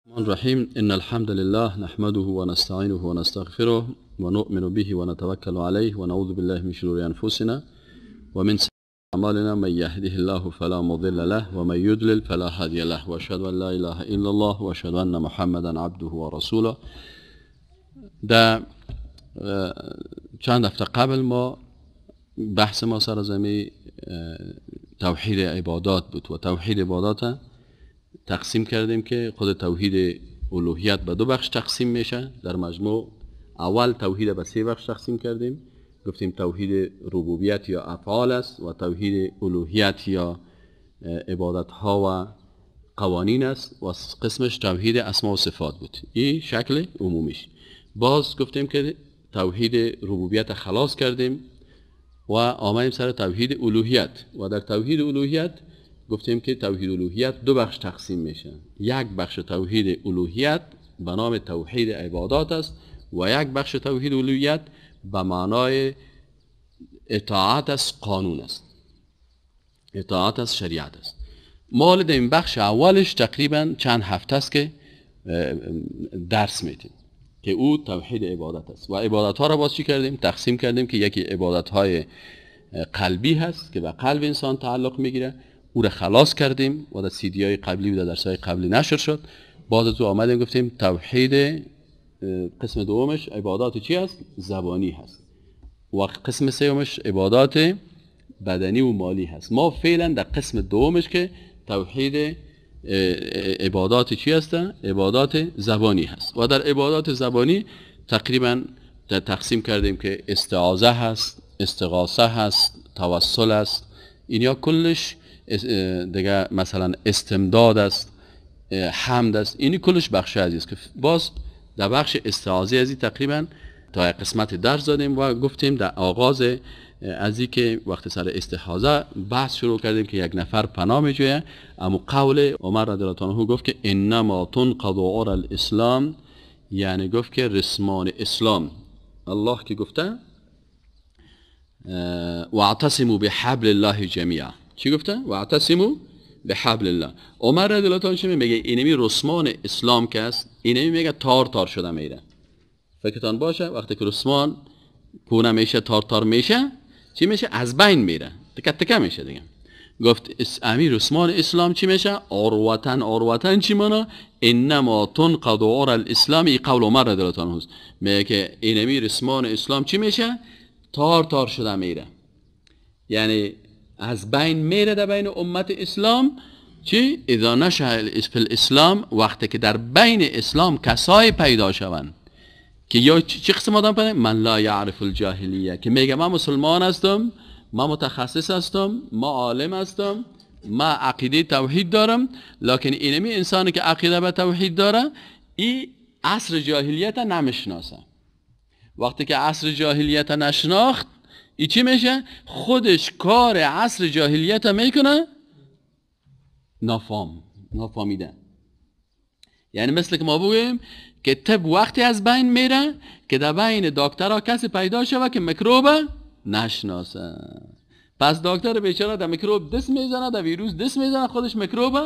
الرحمن الرحيم إن الحمد لله نحمده ونستعينه ونستغفره ونؤمن به ونتوكل عليه ونعوذ بالله من شرور أنفسنا ومن سيئات أعمالنا من يهده الله فلا مضل له ومن يضلل فلا هادي له وأشهد أن لا إله إلا الله وأشهد أن محمدا عبده ورسوله. در چند هفته قبل ما بحث ما سر زمین توحید عبادات بود و توحید عبادات تقسیم کردیم که خود توحید الوهیت به دو بخش تقسیم میشه. در مجموع اول توحید به سه بخش تقسیم کردیم، گفتیم توحید ربوبیت یا افعال است و توحید الوهیت یا عبادت ها و قوانین است و قسمش توحید اسما و صفات بود. این شکل عمومیش. باز گفتیم که توحید ربوبیت خلاص کردیم و آمدیم سر توحید الوهیت و در توحید الوهیت گفتیم که توحید الوهیت دو بخش تقسیم میشه. یک بخش توحید الوهیت به نام توحید عبادات است و یک بخش توحید الوهیت به معنای اطاعت از قانون است، اطاعت از شریعت است. ما در این بخش اولش تقریبا چند هفته است که درس میدیم که او توحید عبادت است و عبادت ها را باز چی کردیم؟ تقسیم کردیم که یکی عبادت های قلبی هست که به قلب انسان تعلق میگیره، او را خلاص کردیم و در سیدی های قبلی و در درس های قبلی نشر شد. باز از او آمدیم گفتیم توحید قسم دومش عبادات چی هست؟ زبانی هست و قسم سومش عبادات بدنی و مالی هست. ما فعلا در قسم دومش که توحید عبادات چی هست؟ عبادات زبانی هست و در عبادات زبانی تقریبا تقسیم کردیم که استعاذه هست، استغاثه هست، توسل است. اینیا کلش دیگه مثلا استمداد است، حمد است. اینی کلش بخش عزیز که باز در بخش استعاذه ازی تقریبا تا قسمت درس دادیم و گفتیم در آغاز ازی که وقت سر استعاذه بحث شروع کردیم که یک نفر پناه میجویه. اما قول عمر رضی الله عنه گفت که انما تنقض عرى الاسلام، یعنی گفت که رسمان اسلام. الله که گفته واعتصموا بحبل الله جميعا، چی گفته؟ واعتصموا بحبل الله. عمر رضی الله عنه میگه اینمی رسمان اسلام که است، اینمی میگه تار تار شده میره. فکرتان باشه وقتی که رسمان پونه میشه، تار تار میشه، چی میشه؟ از بین میره، تکه تکه میشه دیگه. گفت امیر رسمان اسلام چی میشه؟ اروتن چی مانا؟ انما تنقض عرى الاسلام. این قول عمر رضی الله عنه است. میگه که اینمی رسمان اسلام چی میشه؟ تار تار شده میره، یعنی از بین میره در بین امت اسلام. چی؟ اذا نشأ فی الاسلام، وقتی که در بین اسلام کسای پیدا شوند که یا چی قسم آدم پیدا؟ من لا یعرف الجاهلیه، که میگه من مسلمان هستم، من متخصص هستم، من عالم هستم، من عقیده توحید دارم، لکن اینمی انسانی که عقیده به توحید داره این عصر جاهلیت نمیشناسه. وقتی که عصر جاهلیت نشناخت ای چی میشه؟ خودش کار عصر جاهلیت میکنه نافهمیدن. یعنی مثل که ما بگویم که طب وقتی از بین میره که در بین دکترها کسی پیدا شود که میکروب نشناسه. پس دکتر بیچاره در میکروب دست میزنه، در ویروس دست میزنه، خودش میکروب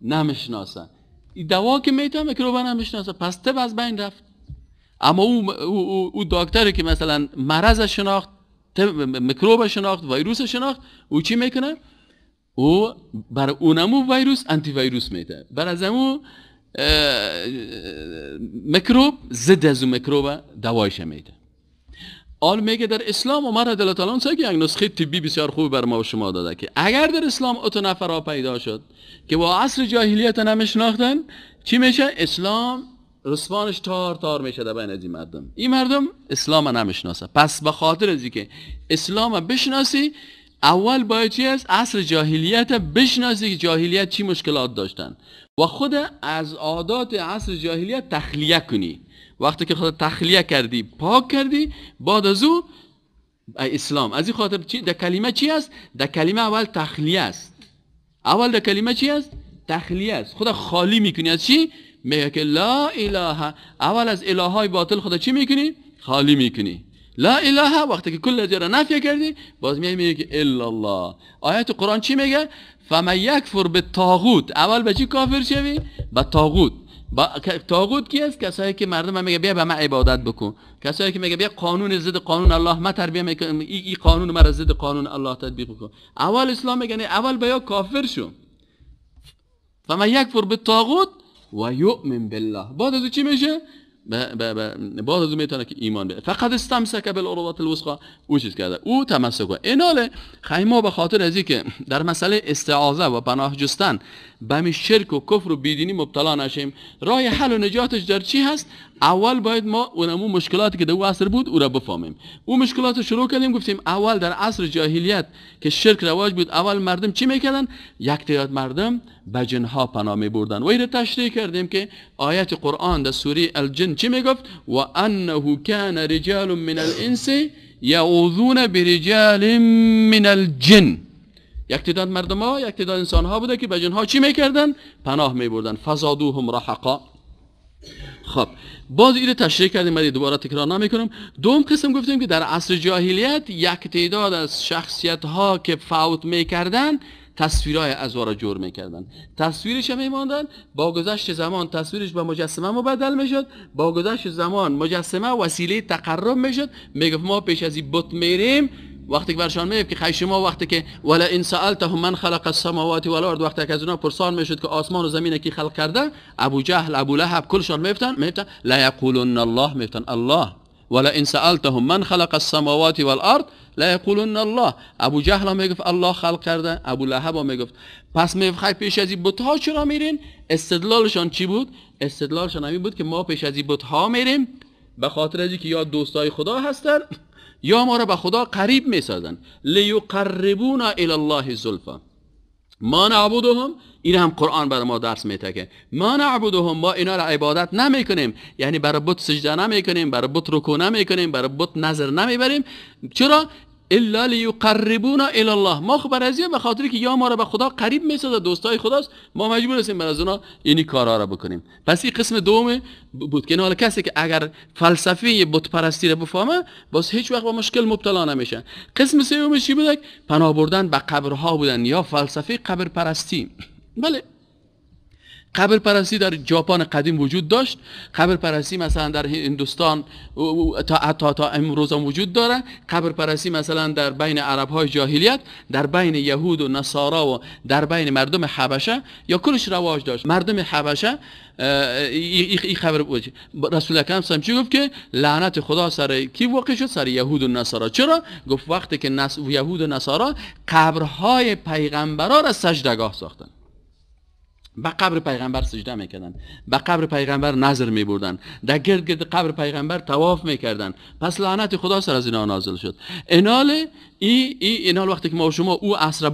نمیشناسه. این دوا که میته میکروب نمیشناسه، پس طب از بین رفت. اما او دکتری که مثلا مرض شناخت، میکروب شناخت، ویروس شناخت، او چی میکنه؟ او بر اونمو ویروس انتی ویروس میده، بر ازمو میکروب ضد از میکروب دوایش میده. آل میگه در اسلام عمر رضی الله عنه یک نسخه طبی بسیار خوب بر ما و شما داده که اگر در اسلام اتو نفرها پیدا شد که با عصر جاهلیت نمیشناختن، چی میشه؟ اسلام رسوانش تار تار میشه در بین از این مردم. این مردم اسلام نمیشناسه. پس به خاطر ازی که اسلام بشناسی، اول باید چی است؟ عصر جاهلیت بشناسی که جاهلیت چی مشکلات داشتن و خود از عادات عصر جاهلیت تخلیه کنی. وقتی که خود تخلیه کردی، پاک کردی، بعد از او اسلام. از این خاطر چی؟ در کلمه چی است؟ در کلمه اول تخلیه است. اول در کلمه چی است؟ تخلیه است. خود خالی میکنی از چی؟ میگه که لا اله. اول از الههای باطل خدا چی میکنی؟ خالی میکنی. لا اله وقتی که کل جرا نفی کردی، باز میگه که الا الله. آیت قرآن چی میگه؟ فمن یکفر بالطاغوت. اول به چی کافر شوی؟ به طاغوت. طاغوت کی است؟ کسایی که مردم میگه بیا به من عبادت بکن، کسایی که میگه بیا قانون ضد قانون الله ما تربیت میکنم، این قانون مرا ضد قانون الله تطبیق بکن. اول اسلام میگه اول بیا کافر شو. فمن یکفر بالطاغوت و یؤمن بالله، بعد از چی میشه؟ بعد از میتونه که ایمان بیاره. فقط استمسک بالعروة الوثقی، او چیز کرده، او تمسک کرد. ایناله خیما به خاطر از که در مسئله استعاذه و پناه جستن به می شرک و کفر و بیدینی مبتلا نشیم، راه حل و نجاتش در چی هست؟ اول باید ما اونمو مشکلاتی که در او عصر بود او را بفهمیم. او مشکلات شروع کردیم، گفتیم اول در عصر جاهلیت که شرک رواج بود، اول مردم چی میکردن؟ یک تعداد مردم به جنها پناه میبردن و این تشریح کردیم که آیت قرآن در سوره الجن چی میگفت؟ و انه کان رجال من الانس یعوذون برجال من الجن. یک تعداد مردم ها، یک تعداد انسان ها بوده که به جنها چی میکردن؟ پناه میبردن. فزادوهم رهقا. خب باز این تشریح کردیم، من دوباره تکرار نمیکنم. دوم قسم گفتیم که در عصر جاهلیت یک تعداد از شخصیت ها که فوت میکردن تصویرهای ازوار جور میکردن، تصویرش هم میماندن. با گذشت زمان تصویرش به مجسمه مبدل میشد، با گذشت زمان مجسمه وسیله تقرب میشد. میگفت ما پیش از این بت میریم، وقتی که برشان میگفت که شما وقتی که ولا ان سالتهم من خلق السماوات والارض، وقتی که از اونها پرسان میشد که آسمان و زمین کی خلق کرده، ابو جهل، ابو لهب، کلشان میفتن لا یقولون الله، میفتن الله. ولا ان سالتهم من خلق السماوات والارض لا یقولون الله. ابو جهل هم میگفت الله خلق کرده، ابو لهب هم میگفت. پس میگفت پیش از این بت ها چرا میرین؟ استدلالشان چی بود؟ استدلالشان همین بود که ما پیش از این بت ها میریم به خاطر از اینکه یا دوستای خدا هستن یا ما را به خدا قریب میسازن. لیقربونا الی الله زلفا. ما نعبدهم، این هم قرآن برای ما درس میده که ما نعبدهم، ما اینا را عبادت نمیکنیم، یعنی برای بت سجده نمیکنیم، برای بت رکوع نمیکنیم، برای بت نظر نمیبریم. چرا؟ الا لیقربونا الی الله. ما خب برای به خاطر که یا ما را به خدا قریب میسازه، دوستای خداست، ما مجبور هستیم برای اونا اینی کارا را بکنیم. پس این قسم دوم بود که حالا کسی که اگر فلسفه بت پرستی را بفهمه باز هیچ وقت با مشکل مبتلا نمیشه. قسم سومش چی بود؟ پناه بردن به قبرها بودن یا فلسفه قبر پرستی. بله، قبر پرستی در ژاپن قدیم وجود داشت. قبر پرستی مثلا در هندوستان تا امروز هم وجود داره. قبر پرستی مثلا در بین عرب های جاهلیت، در بین یهود و نصارا و در بین مردم حبشه یا کلش رواج داشت. مردم حبشه این خبر بود. رسول اکرم صلی چی گفت که لعنت خدا سر کی واقع شد؟ سر یهود و نصارا. چرا؟ گفت وقتی که یهود و نصارا قبرهای پیغمبران را سجدگاه ساختن، به قبر پیغمبر سجده میکردن، به قبر پیغمبر نظر میبردن، در گرد قبر پیغمبر طواف میکردن. پس لعنت خدا سر از اینا نازل شد. اینال وقتی که ما و شما او عصر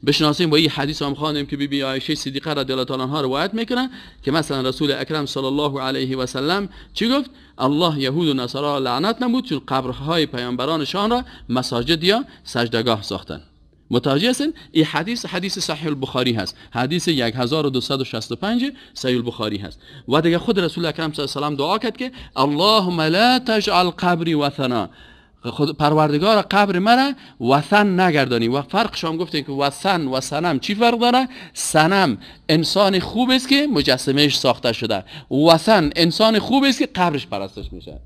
بشناسیم و این حدیث هم خواندیم که بی عایشه صدیقه رضی الله تعالی عنها روایت میکنن که مثلا رسول اکرم صلی الله علیه و سلم چی گفت؟ الله یهود و نصارا لعنت نمود چون قبرهای پیامبرانشان را مساجد یا سجدگاه ساختن. متوجه هستین؟ این حدیث صحیح البخاری هست، حدیث 1265 صحیح البخاری هست. و دیگه خود رسول اکرم صلی الله علیه و سلم دعا کرد که اللهم لا تجعل قبری وثنا، خود پروردگار قبر مرا وثن نگردانی. و فرقش هم گفتیم که وثن و صنم چی فرق داره؟ صنم انسان خوب است که مجسمهش ساخته شده، وثن انسان خوب است که قبرش پرستش میشه.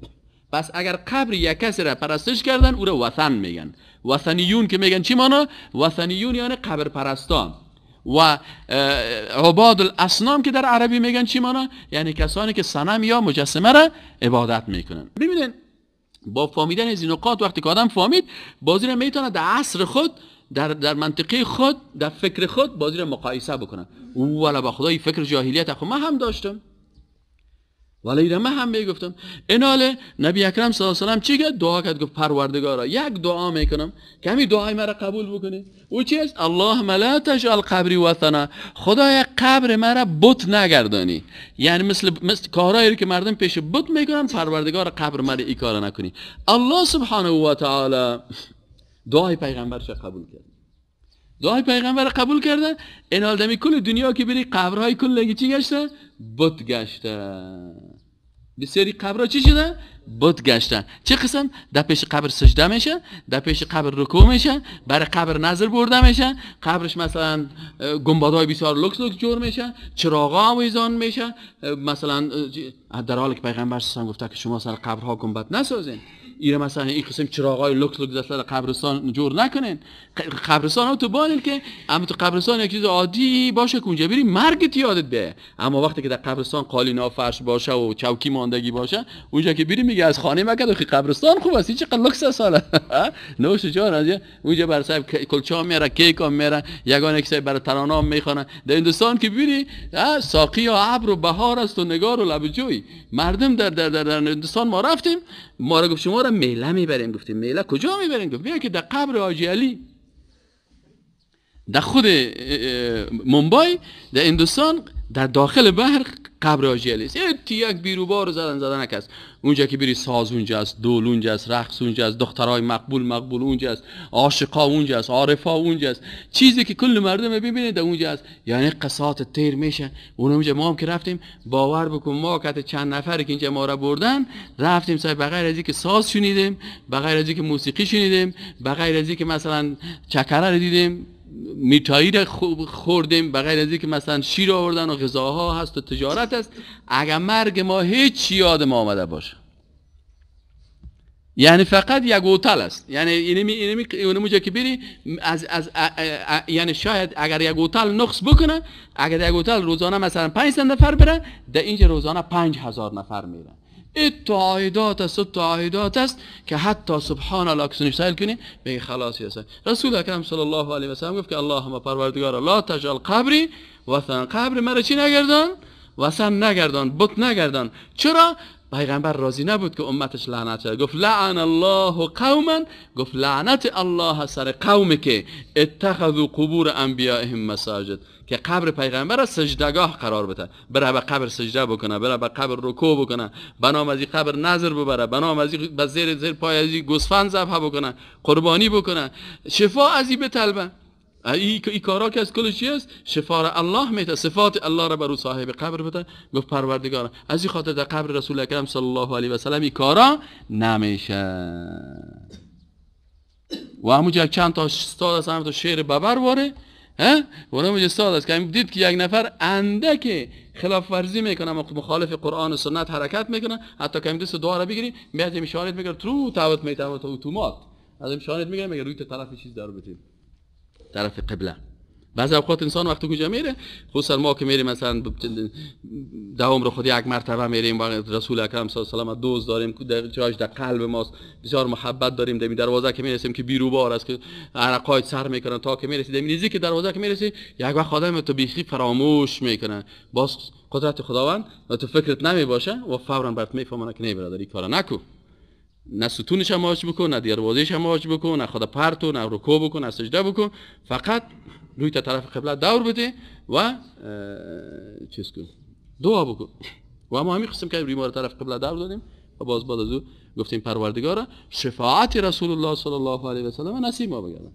پس اگر قبر یک کسی را پرستش کردن او را وثن میگن. وثنیون که میگن چی مانا؟ وثنیون یعنی قبر پرستان. و عباد الاصنام که در عربی میگن چی مانا؟ یعنی کسانی که صنم یا مجسمه را عبادت میکنن. ببینید با فهمیدن از این نکات وقتی که آدم فهمید، بازی را میتونه در عصر خود، در منطقه خود، در فکر خود بازی را مقایسه بکنه. والا با خدای فکر جاهلیت خود من هم داشتم، ولی اینا من هم میگفتم. ایناله نبی اکرم صلی الله علیه و سلم چی گفت؟ دعا کرد، گفت پروردگارا یک دعا میکنم که همین دعای مرا قبول بکنی. او چی است؟ اللهم لا تجعل قبری وثنا، خدایا قبر مرا بت نگردانی. یعنی مثل کارهایی که مردم پیش بت میکنن، پروردگار قبر مرا این کارا نکنی. الله سبحانه و تعالی دعای پیغمبرش قبول کرد. دعای پیغمبر قبول کرده. این آدمی کل دنیا که بری قبرهای کل چی گشته؟ بت گشته. بسیاری قبرها چی شده؟ بت گشتن. چه قسم؟ در پیش قبر سجده میشه، در پیش قبر رکوع میشه، برای قبر نظر برده میشه، قبرش مثلا گنبدهای بسیار لوکس لوکس جور میشه، چراغا آویزان میشه. مثلا در حالی که پیغمبر صلی الله علیه و گفته که شما سر قبرها گنبد نسازین، ایره مثلا این قسم چراغای لوکس لوکس در قبرستان جور نکنین. قبرستان ها تو بانید که اما تو قبرستان یک چیز عادی باشه که اونجا بری مرگت یادت بیه، اما وقتی که در قبرستان قالینا فرش باشه و چوکی ماندگی باشه، اونجا که بری میگه از خانه مگه که قبرستان خوب است، چقدر لوکس ساله نوش جان از اونجا بر صاحب کلچا میاره، کیک هم میاره، یگانه کسی برای ترانه هم میخونه. در هندوستان که بری ساقی و ابر و بهار است و نگار و لب جوی. مردم در هندوستان ما رفتیم، ما را گفت شما را میله میبریم. گفتیم میله کجا میبریم؟ گفت بیا که در قبر حاجی علی در خود ممبای در هندوستان در داخل بحر قبر حاجی علی است. یک بیروبار زدن نکست. اونجا که بری ساز اونجاست، دول اونجاست، رقص اونجاست، دخترای مقبول اونجاست، عاشقا اونجاست، عارفا اونجاست، چیزی که کل مردم ببینید اونجاست. یعنی قسات تیر میشه. اونجا ما هم که رفتیم باور بکن ما که چند نفری که اینجا ما را بردن رفتیم صاحب، بغیر از اینکه ساز شنیدیم، بغیر از اینکه موسیقی شنیدیم، بغیر از اینکه مثلا چکره رو دیدیم، میఠایی را خوردیم، بغیر از اینکه مثلا شیر آوردن و غذاها هست و تجارت هست، اگر مرگ ما هیچ یاد ما آمده باشه. یعنی فقط یک هتل است. یعنی اینمی که بری یعنی شاید اگر یک هتل نقص بکنه، اگر یک هتل روزانه مثلا 500 نفر بره، در اینجا روزانه 5000 نفر میره. این تعهدات است که حتی سبحان الله که سنشتایل کنی بگی خلاصی است. رسول اکرم صلی الله علیه و سلم گفت که اللهم پروردگار لا تجعل قبری وثن، قبر مرا چی نگردان؟ وثن نگردان، بت نگردان. چرا؟ پیغمبر راضی نبود که امتش لعنت شد. گفت لعن الله قوما، گفت لعنت الله سر قومی که اتخذوا قبور انبیائهم مساجد، که قبر پیغمبر را سجدگاه قرار بده، بره به قبر سجده بکنه، بره به قبر رکوع بکنه، بنام از این قبر نظر ببره، بنام از این به زیر پای از این گوسفند ذبح بکنه، قربانی بکنه، شفا از این بطلبه. ای کارا که از کلش چیست؟ شفا را الله میده، صفات الله را برو صاحب قبر بده. گفت پروردگار از این خاطر در قبر رسول اکرم صلی الله علیه و سلم این کارا نمیشه. و همونجا چند تا استاد از هم تا شعر ببر واره، و همونجا استاد است که دید که یک نفر اندک خلاف ورزی میکنه، مخالف قرآن و سنت حرکت میکنه، حتی که دست دعا را بگیری میاد میشانت میگه تو تاوت میتاوت اتومات از میشانت میگه میگه روی طرف چیز دارو بتین طرف قبله. بعضی اوقات انسان وقتی کجا میره، خصوصا ما که میریم مثلا دوام رو خود یک مرتبه میریم و رسول اکرم صلی الله علیه و آله دوست داریم، جایش در قلب ماست، بسیار محبت داریم، در دروازه که میرسیم که بیروبار است که عرقای سر میکنن تا که میرسی، در نزدیک که دروازه که میرسی یک وقت آدم تو بیخی فراموش میکنه، باز قدرت خداوند و تو فکرت نمی باشه و فورا برات میفهمونه که نه برادر این کارا نکو، نه ستونش هم ماچ بکن، نه دروازه‌ش هم ماچ بکن، نه خدا پرتو، نه رکوع بکن، نه سجده بکن، فقط روی تا طرف قبله دور بده و چیز کن، دعا بکن. و ما همین قسم که روی ما طرف قبله دور دادیم و باز بعد از او گفتیم پروردگارا شفاعت رسول الله صلی الله علیه و سلم نصیب ما بگردن.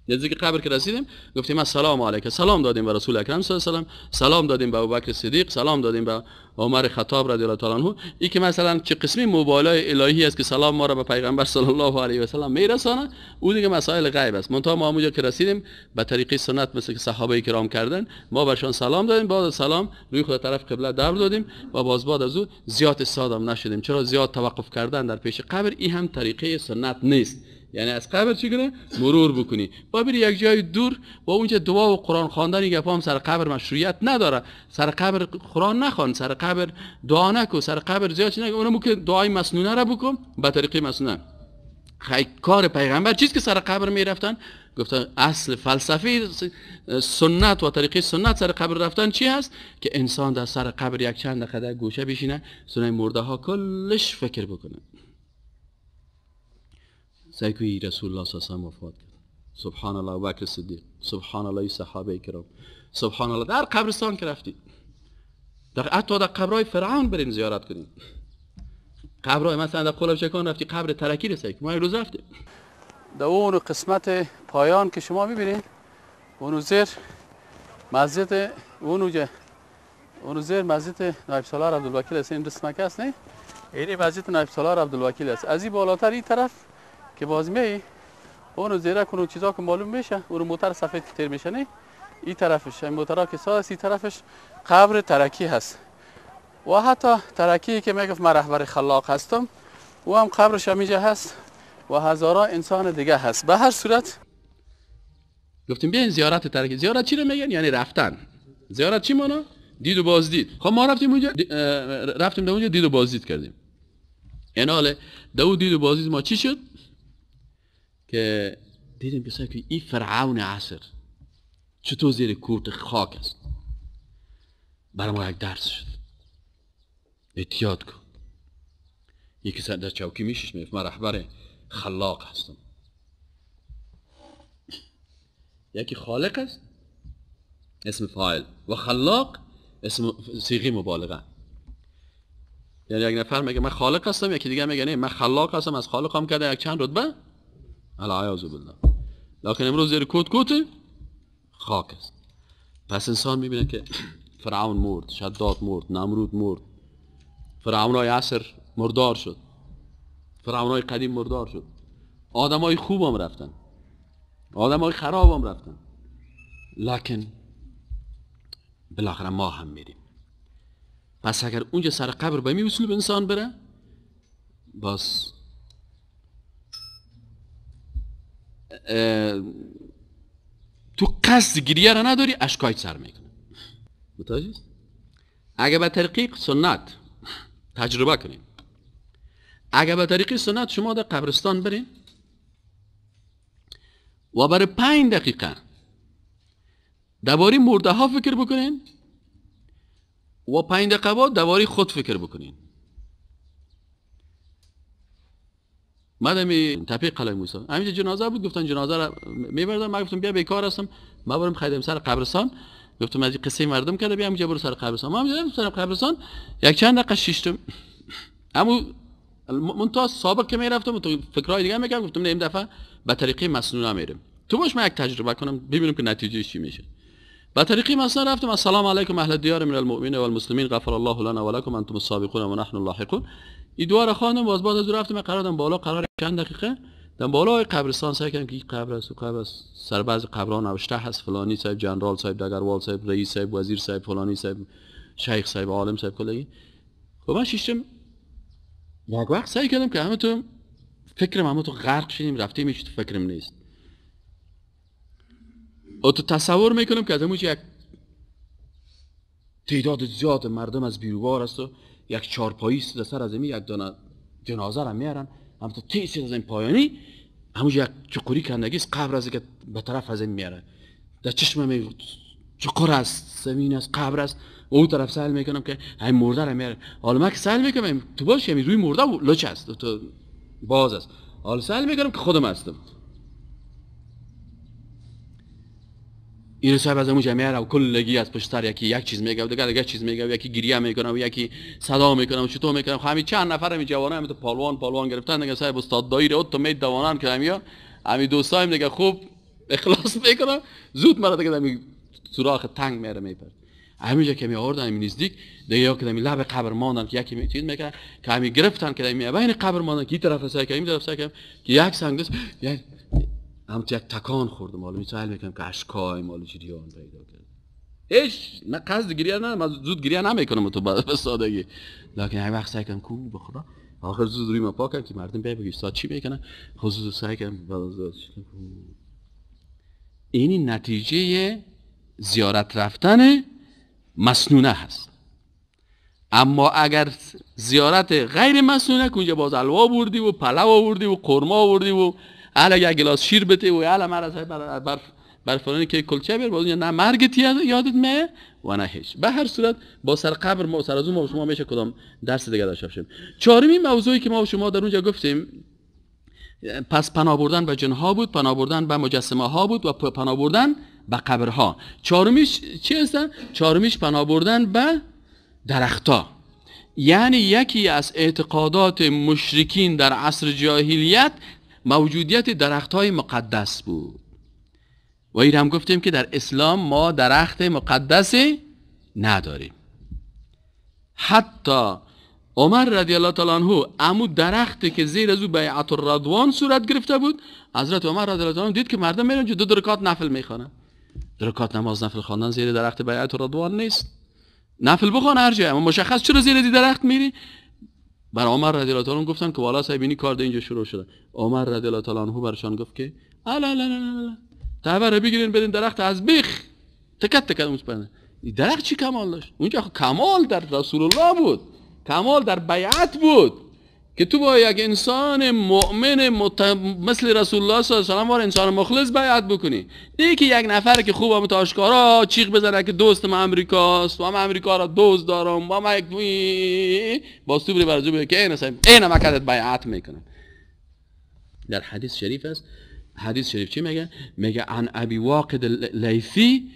نزدیک قبر که رسیدیم گفتیم السلام علیکم، سلام دادیم به رسول اکرم صلی الله علیه و سلم، سلام دادیم به ابوبکر صدیق، سلام دادیم به عمر خطاب رضی الله تعالی عنه. این که مثلا چه قسمی موبایلای الهی است که سلام ما را به پیغمبر صلی الله علیه و سلم میرسانه، اون دیگه مسائل غیب است. منتها ما اونجا که رسیدیم به طریق سنت مثل که صحابه کرام کردن، ما برشان سلام دادیم، بعد سلام روی خود طرف قبله دور دادیم و باز بعد از اون زیاد استادم نشدیم. چرا زیاد توقف کردن در پیش قبر این هم طریقه سنت نیست. یعنی از قبر چی کنه؟ مرور بکنی با بری یک جای دور و اونجا دعا و قرآن خواندن گپا هم سر قبر مشروعیت نداره. سر قبر قرآن نخوان، سر قبر دعا نکن، سر قبر زیاد چی نکن، اونم که دعای مسنونه را بکن به طریقه مسنونه. کار پیغمبر چیست که سر قبر میرفتن؟ گفتن اصل فلسفی سنت و طریقه سنت سر قبر رفتن چی هست؟ که انسان در سر قبر یک چند دقیقه گوشه بشینه، سنه مرده ها کلش فکر بکنه. سیکوی رسول الله صلی الله علیه و آله وفات کرد، سبحان الله ابوبکر صدیق، سبحان الله صحابه کرام، سبحان الله. در قبرستان که رفتی، حتی در قبرهای فرعون بریم زیارت کنیم، قبرهای مثلا در قلب شکان رفتی قبر ترکی رسید، ما روز رفتیم در اون قسمت پایان که شما میبینید اونو زیر مسجد اونو اون زیر مسجد نایب سالار عبدالوکیل است. این دستمکه است نه؟ این مسجد نایب سالار عبدالوکیل است. از این بالاتر این طرف که باز می اون زیرا کنون چیزا که معلوم میشه اون موتر سفید تیر میشه نه؟ این طرفش این موترها که ساز این طرفش قبر ترکی هست و حتی ترکی که میگفت من رهبر خلاق هستم و هم قبرش همینجا هست و هزاران انسان دیگه هست. به هر صورت گفتیم بیاین زیارت ترکی. زیارت چی رو میگن؟ یعنی رفتن. زیارت چی مانا؟ دید و بازدید. خب ما رفتیم اونجا رفتیم اونجا دید و بازدید کردیم. این حاله دو دید و بازدید ما چی شد؟ که دیدیم که این فرعون عصر چطور زیر کورت خاک است. برای ما یک درس شد. احتیاط کن. یکی سر در چوکی میشش میگفت من رهبر خلاق هستم. یکی خالق است اسم فاعل و خلاق اسم صیغه مبالغه. یعنی یک نفر میگه من خالق هستم، یکی دیگه میگه نه من خلاق هستم، از خالقم کرده یک چند رتبه. العیاذ بالله. لکن امروز زیر کورت خاک است. پس انسان میبینه که فرعون مرد، شداد مرد، نمرود مرد، فرعونای عصر مردار شد، فرعونای قدیم مردار شد، آدمای خوب هم رفتن، آدمای خراب هم رفتن، لکن بالاخره ما هم میریم. پس اگر اونجا سر قبر به این اصول انسان بره، باز تو قصد گریه را نداری، اشکایت سر میکنه. متوجه است؟ اگر به طریق سنت تجربه کنیم، اگر به طریق سنت شما در قبرستان برین و برای 5 دقیقه درباره مرده ها فکر بکنین و 5 دقیقه بعد درباره خود فکر بکنین. مادامی تپه قلعه موسی همینجا جنازه بود، گفتن جنازه را میبردن. من گفتم بیا بیکار هستم، ما برم خیدم سر قبرستان. گفتم از این قصه مردم کرده بیا اینجا برو سر قبرستان. ما هم سر قبرستان یک چند دقیقه شیشتم. اما من تا سابق که میرفتم تو فکرای دیگه میکردم، گفتم نه این دفعه به طریقه مسنونه میرم. تو باش من یک تجربه کنم ببینم که نتیجه چی میشه. به طریقه مسنونه رفتم. السلام علیکم اهل الدیار من المؤمنین والمسلمین غفر الله لنا ولکم انتم السابقون و نحن اللاحقون. این دعا را خواندم. باز از رفتم قرار دادم بالا، قرار چند دقیقه دم بالای قبرستان سعی کردم که این قبر است و قبر است. سر بعض قبران نوشته هست فلانی صاحب جنرال صاحب دگروال صاحب رئیس صاحب وزیر صاحب فلانی صاحب شیخ صاحب عالم صاحب کلی. خب من شیشتم یک وقت سعی کردم که همه تو فکرم همه تو غرق شدیم رفتیم هیچ تو فکرم نیست. او تو تصور میکنم که از همون یک تعداد زیاد مردم از بیروبار است و یک چارپایی است سر از این یک دانه جنازه را میارن هم تو تیز از این پایانی همونجا یک چقوری کندگی است قبر از که به طرف از این میاره در چشم می چقور است زمین است قبر است و اون طرف سهل میکنم که این مرده را میاره. حالا من که سهل میکنم تو باش یعنی روی مرده لچ است تو باز است. حالا سهل میکنم که خودم هستم. این صاحب از اونجا میاره و کلگی از پشت سر یکی یک چیز میگه و دیگه چیز میگه و یکی گریه میکنه و یکی صدا میکنه و چطور میکنه. همین چند نفر همین جوانه همین تو پالوان گرفتن دیگه صاحب استاد دایر تو می دوانن که همین دوستایم دیگه خوب اخلاص میکنه زود مرا دیگه همین سوراخ تنگ میاره میپره. همینجا که می آوردن همین نزدیک دیگه یا که همین لب قبر ماندن که یکی چیز میکنه که همین گرفتن که همین بین قبر ماندن که این طرف سعی کنیم این طرف سعی کنیم که یک سنگ است یعنی هم تو یک تکان خوردم. حالا میسائل میکنم که اشکای مال جریان پیدا کرد. هیچ نه قصد گریه نه من زود گریه نمیکنم تو به سادگی، لکن هر وقت سعی کنم کو به خدا آخر زود روی ما پاکم که مردم ببینن استاد چی میکنن خصوصا سعی کنم این نتیجه زیارت رفتن مسنونه هست. اما اگر زیارت غیر مسنونه که اونجا باز الوا بردی و پلو آوردی و قرمه آوردی و حالا یک گلاس شیر بده و حالا مرا بر فلانی که کلچه بر باز نه مرگت یادت میه و نه هیچ. به هر صورت با سر قبر ما سر از اون ما شما میشه کدام درس دیگه داشته باشیم. چهارمین موضوعی که ما شما در اونجا گفتیم پس پناه بردن به جنها بود، پناه بردن به مجسمه ها بود و پناه بردن به قبرها. چهارمیش چی هستن؟ چهارمیش پناه بردن به درختها. یعنی یکی از اعتقادات مشرکین در عصر جاهلیت موجودیت درخت‌های مقدس بود و این هم گفتیم که در اسلام ما درخت مقدس نداریم. حتی عمر رضی الله تعالی عنه عمو درختی که زیر از او بیعت الرضوان صورت گرفته بود، حضرت عمر رضی الله تعالی عنه دید که مردم میرن دو رکعت نفل میخوانن. دو رکعت نماز نفل خواندن زیر درخت بیعت الرضوان نیست. نفل بخوان هر جای، اما مشخص چرا زیر دی درخت میری؟ بر عمر رضی الله تعالی عنه گفتن که والا صاحب اینی کار اینجا شروع شده. عمر رضی الله تعالی عنه برشان گفت که الا لا لا لا تبر بگیرین برین درخت از بیخ تکت اون سپرنه. این درخت چی کمال داشت؟ اونجا کمال در رسول الله بود، کمال در بیعت بود که تو با یک انسان مؤمن مثل رسول الله صلی الله علیه و آله انسان مخلص بیعت بکنی. نه که یک نفر که خوب هم آشکارا چیغ بزنه که دوست ما امریکاست و من امریکا را دوست دارم و من یک باستو بری برزو بگه که این مکدت بیعت میکنم. در حدیث شریف است. حدیث شریف چی میگه؟ میگه عن ابی واقد لیثی،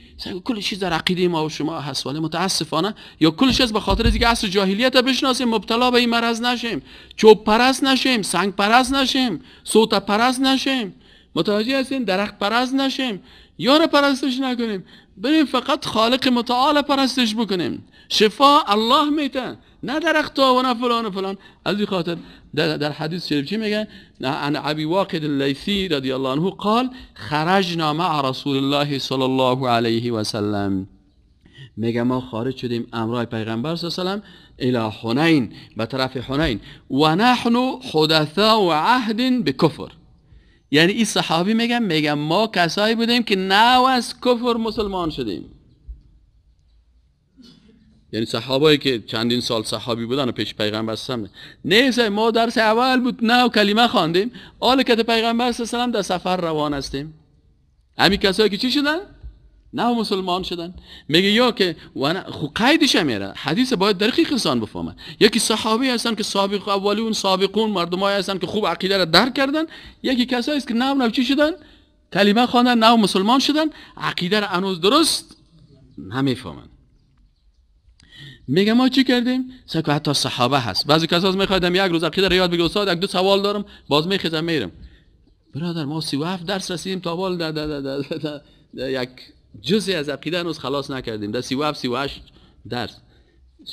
کل چیز در عقیده ما و شما هست، ولی متاسفانه یا کل چیز به خاطر اینکه عصر جاهلیت بشناسیم مبتلا به این مرض نشیم، چوب پرست نشیم، سنگ پرست نشیم، صوت پرست نشیم، متوجه هستین؟ درخت پرست نشیم، یار پرستش نکنیم، بریم فقط خالق متعال پرستش بکنیم. شفا الله میده، نه درختا و نه فلان و فلان. از این خاطر در حدیث شریف چی میگه؟ عن ابی واقد اللیثی رضی الله عنه قال خرجنا مع رسول الله صلی الله علیه و سلم، میگه ما خارج شدیم امرای پیغمبر صلی الله علیه و سلم الی حنین، به طرف حنین، و نحن حدثاء عهد بکفر. یعنی این صحابی میگه ما کسایی بودیم که نو از کفر مسلمان شدیم. یعنی صحابایی که چندین سال صحابی بودن و پیش پیغمبر صلی الله علیه و سلم، نه ما درس اول بود نه کلمه خواندیم، حالا که پیغمبر صلی الله علیه و سلم در سفر روان هستیم. همین کسایی که چی شدن؟ نه مسلمان شدن. میگه یا که خو قیدش میره، حدیث باید دقیق انسان بفهمه. یکی صحابی هستن که سابق اولون سابقون مردمایی هستن که خوب عقیده را درک کردن، یکی کسایی است که نه چی شدن؟ کلمه خواندن نه مسلمان شدن، عقیده را هنوز درست نمیفهمن. میگه ما چی کردیم؟ که حتی صحابه هست. بعضی کسا میخوادم یک روز عقیده را یاد بگیرم، استاد یک دو سوال دارم، باز میخیزم میرم. برادر ما 37 درس رسیدیم تا حال در یک جزئی از عقیده هنوز خلاص نکردیم. در 38 درس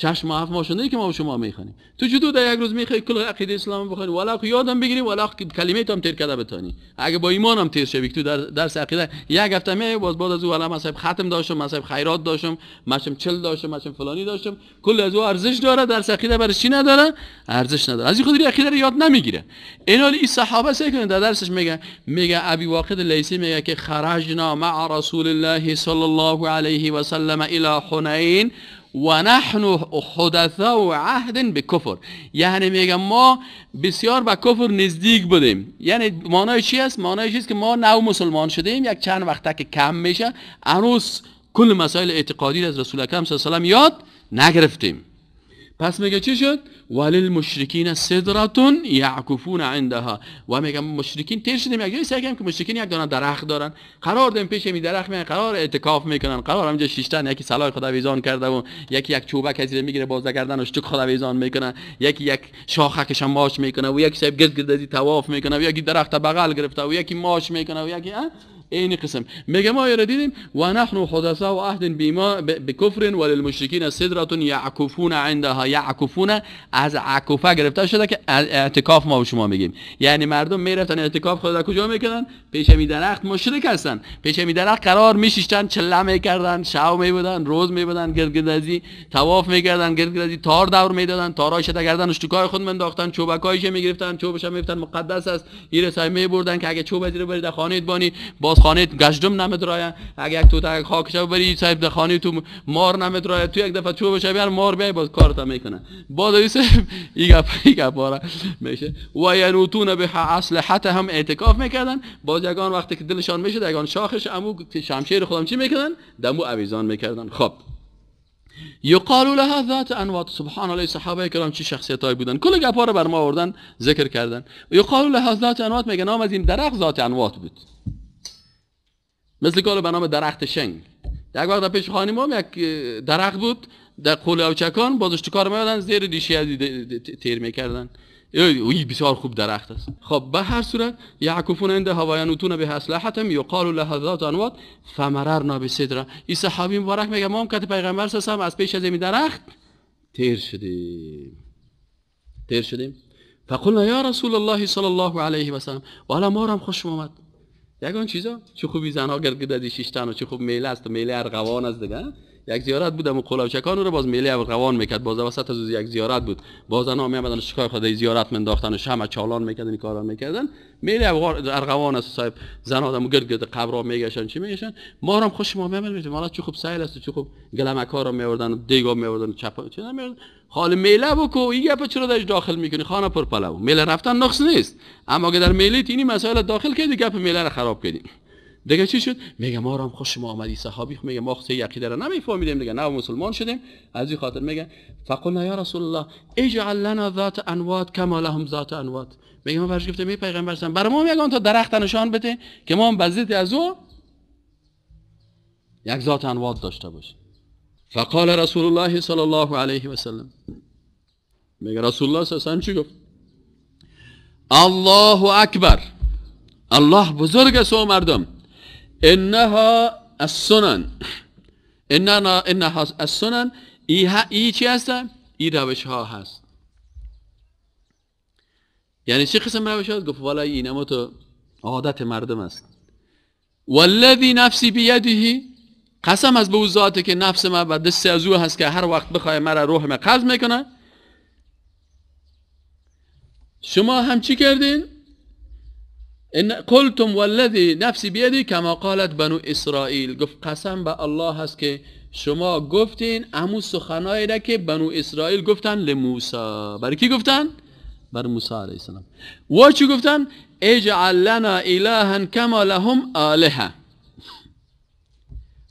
6 ماه 7 ماه شده که ما و شما میخوانیم. تو چطور در یک روز میخوای کل عقیده اسلام بخونی؟ والا یادم بگیری، والا کلمه تو هم تیر کرده بتانی. اگه با ایمان هم تیر شوی تو در درس عقیده یک هفته می باز بعد از اون والا مصاحب ختم داشتم، مصاحب خیرات داشتم، مشم 40 داشتم، مشم فلانی داشتم. کل از او ارزش داره، درس عقیده برای چی نداره؟ ارزش نداره. از این خاطر عقیده رو یاد نمیگیره. این حال این صحابه سیکن در درسش میگه ابی واقد لیثی میگه که خرجنا مع رسول الله صلی الله علیه و سلم الی حنین و نحن حدثاء عهد بکفر. یعنی میگم ما بسیار به کفر نزدیک بودیم. یعنی معنای چی است؟ معنای چی است که ما نو مسلمان شدیم، یک چند وقته که کم میشه هنوز کل مسائل اعتقادی از رسول اکرم صلی الله علیه و آله یاد نگرفتیم. پس میگه چی شد؟ وللمشرکین صدرة یعکفون عندها. و میگم مشرکین تیر شدیم یک جایی سعی که مشرکین یک دانه درخت دارن، قرار دادیم پیش می درخت میان، قرار اعتکاف میکنن، قرار همینجا شیشتن یکی صلاح خدا ویزان کرده و یکی یک چوبک از میگیره باز گردن و شتک خدا ویزان میکنه، یکی یک شاخکش ماش میکنه و یکی صاحب گرد گردی طواف میکنه و یکی درخت بغل گرفته و یکی ماش میکنه و یکی این قسم. میگه ما یاد دیدیم و نحن حدثاء عهد بما بکفر وللمشرکین صدرة یعکفون عندها. یعکفون از عکوفه گرفته شده که اعتکاف ما و شما میگیم. یعنی مردم میرفتن اعتکاف خود کجا میکنن؟ پیش می درخت مشرک هستن، پیش می درخت قرار میشیشتن، چله میکردن، شو میبودن، روز میبودن، گردگردی طواف میکردن، گردگردی تار دور میدادن، تارایش گردن اشتکای خود منداختن، چوبکایش میگرفتن، چوبش میفتن مقدس است، یه رسای میبردن که اگه چوب زیر برید خانه بانی باز خانه گشتم نمیدرایا، اگه یک توت خاکش بری صاحب در خانه تو مار نمیدرایا، تو یک دفعه چوبش بیار مار بیای باز کارتا میکنه. بعد از ایگا پارا میشه و ینوتون به اسلحتهم اعتکاف میکردن. باز یگان وقتی که دلشان میشد یگان شاخش امو شمشیر خودم چی میکردن؟ دمو اویزان میکردن. خب یقال لها ذات انوات. سبحان الله، صحابه کرام چه شخصیتایی بودن، کل گپا رو بر ما آوردن ذکر کردن. یقال لها ذات انوات، میگه نام از این درخت ذات انوات بود، مثل کال به نام درخت شنگ. یک وقت پیش خانه ما یک درخت بود در قول اوچکان، بازش تو کار میادن زیر دیشی تیر میکردن. این بسیار خوب درخت است. خب به هر صورت یعکفون عندها و ینوتون به اسلحتهم یقال لها ذات انوات فمررنا بصدره. این صحابی مبارک میگه ما هم که پیغمبر صلی الله علیه و آله از پیش از این درخت تیر شدیم. فقلنا یا رسول الله صلی الله علیه و سلم و حالا ما هم خوش اومد یگان چیزا چه خوبی زنها گردگدادی شیشتن و چه خوب میله است و میله ارغوان است دیگه. یک زیارت بودم و قلاوچکان رو باز میله ارغوان میکرد، باز وسط از یک زیارت بود، باز زنها میامدن شکای خدای زیارت منداختن و شمع چالان میکردن این کارا میکردن. میله ارغوان است صاحب، زنها آدمو گرد قبرا میگشن چی میگشن. ما هم خوش ما میامد والا چه خوب سایل است، چه خوب گلمکا رو میوردن و دیگا میوردن چپ چه نمیوردن. حال میله بکو این گپ چرا درش داخل میکنی؟ خانه پر پلو. میله رفتن نقص نیست، اما اگه در میله تینی مسائل داخل کردی گپ میله رو خراب کردی. دیگه چی شد؟ میگه ما هم خوش ما آمدی. صحابی میگه ما خود عقیده رو نمیفهمیدیم دیگه، نه مسلمان شدیم از این خاطر. میگه فقلنا یا رسول الله اجعل لنا ذات انوات کما لهم ذات انوات. میگه ما برش گفتم ای پیغمبر سم برای ما میگن تا درخت نشان بده که ما هم بزیت از او یک ذات انوات داشته باش. فقال رسول الله صلی الله علیه و سلم، میگه رسول الله صلی الله علیه و سلم چی گفت؟ الله اکبر، الله بزرگ است و مردم. انها السنن، انها السنن، ای چی هست؟ ای روش ها هست. یعنی چه قسم روش هست؟ گفت والا اینما تو عادت مردم است. والذی نفسی بیده، قسم از به او ذاته که نفس ما به دست از او هست که هر وقت بخواه مرا روح ما قبض میکنه. شما هم چی کردین؟ ان قلتم والذی نفسی بیده کما قالت بنو اسرائیل. گفت قسم به الله هست که شما گفتین امو سخنایی را که بنو اسرائیل گفتن لموسی. برای کی گفتن؟ برای موسی علیه السلام. و چی گفتن؟ اجعل لنا الها کما لهم آلهه.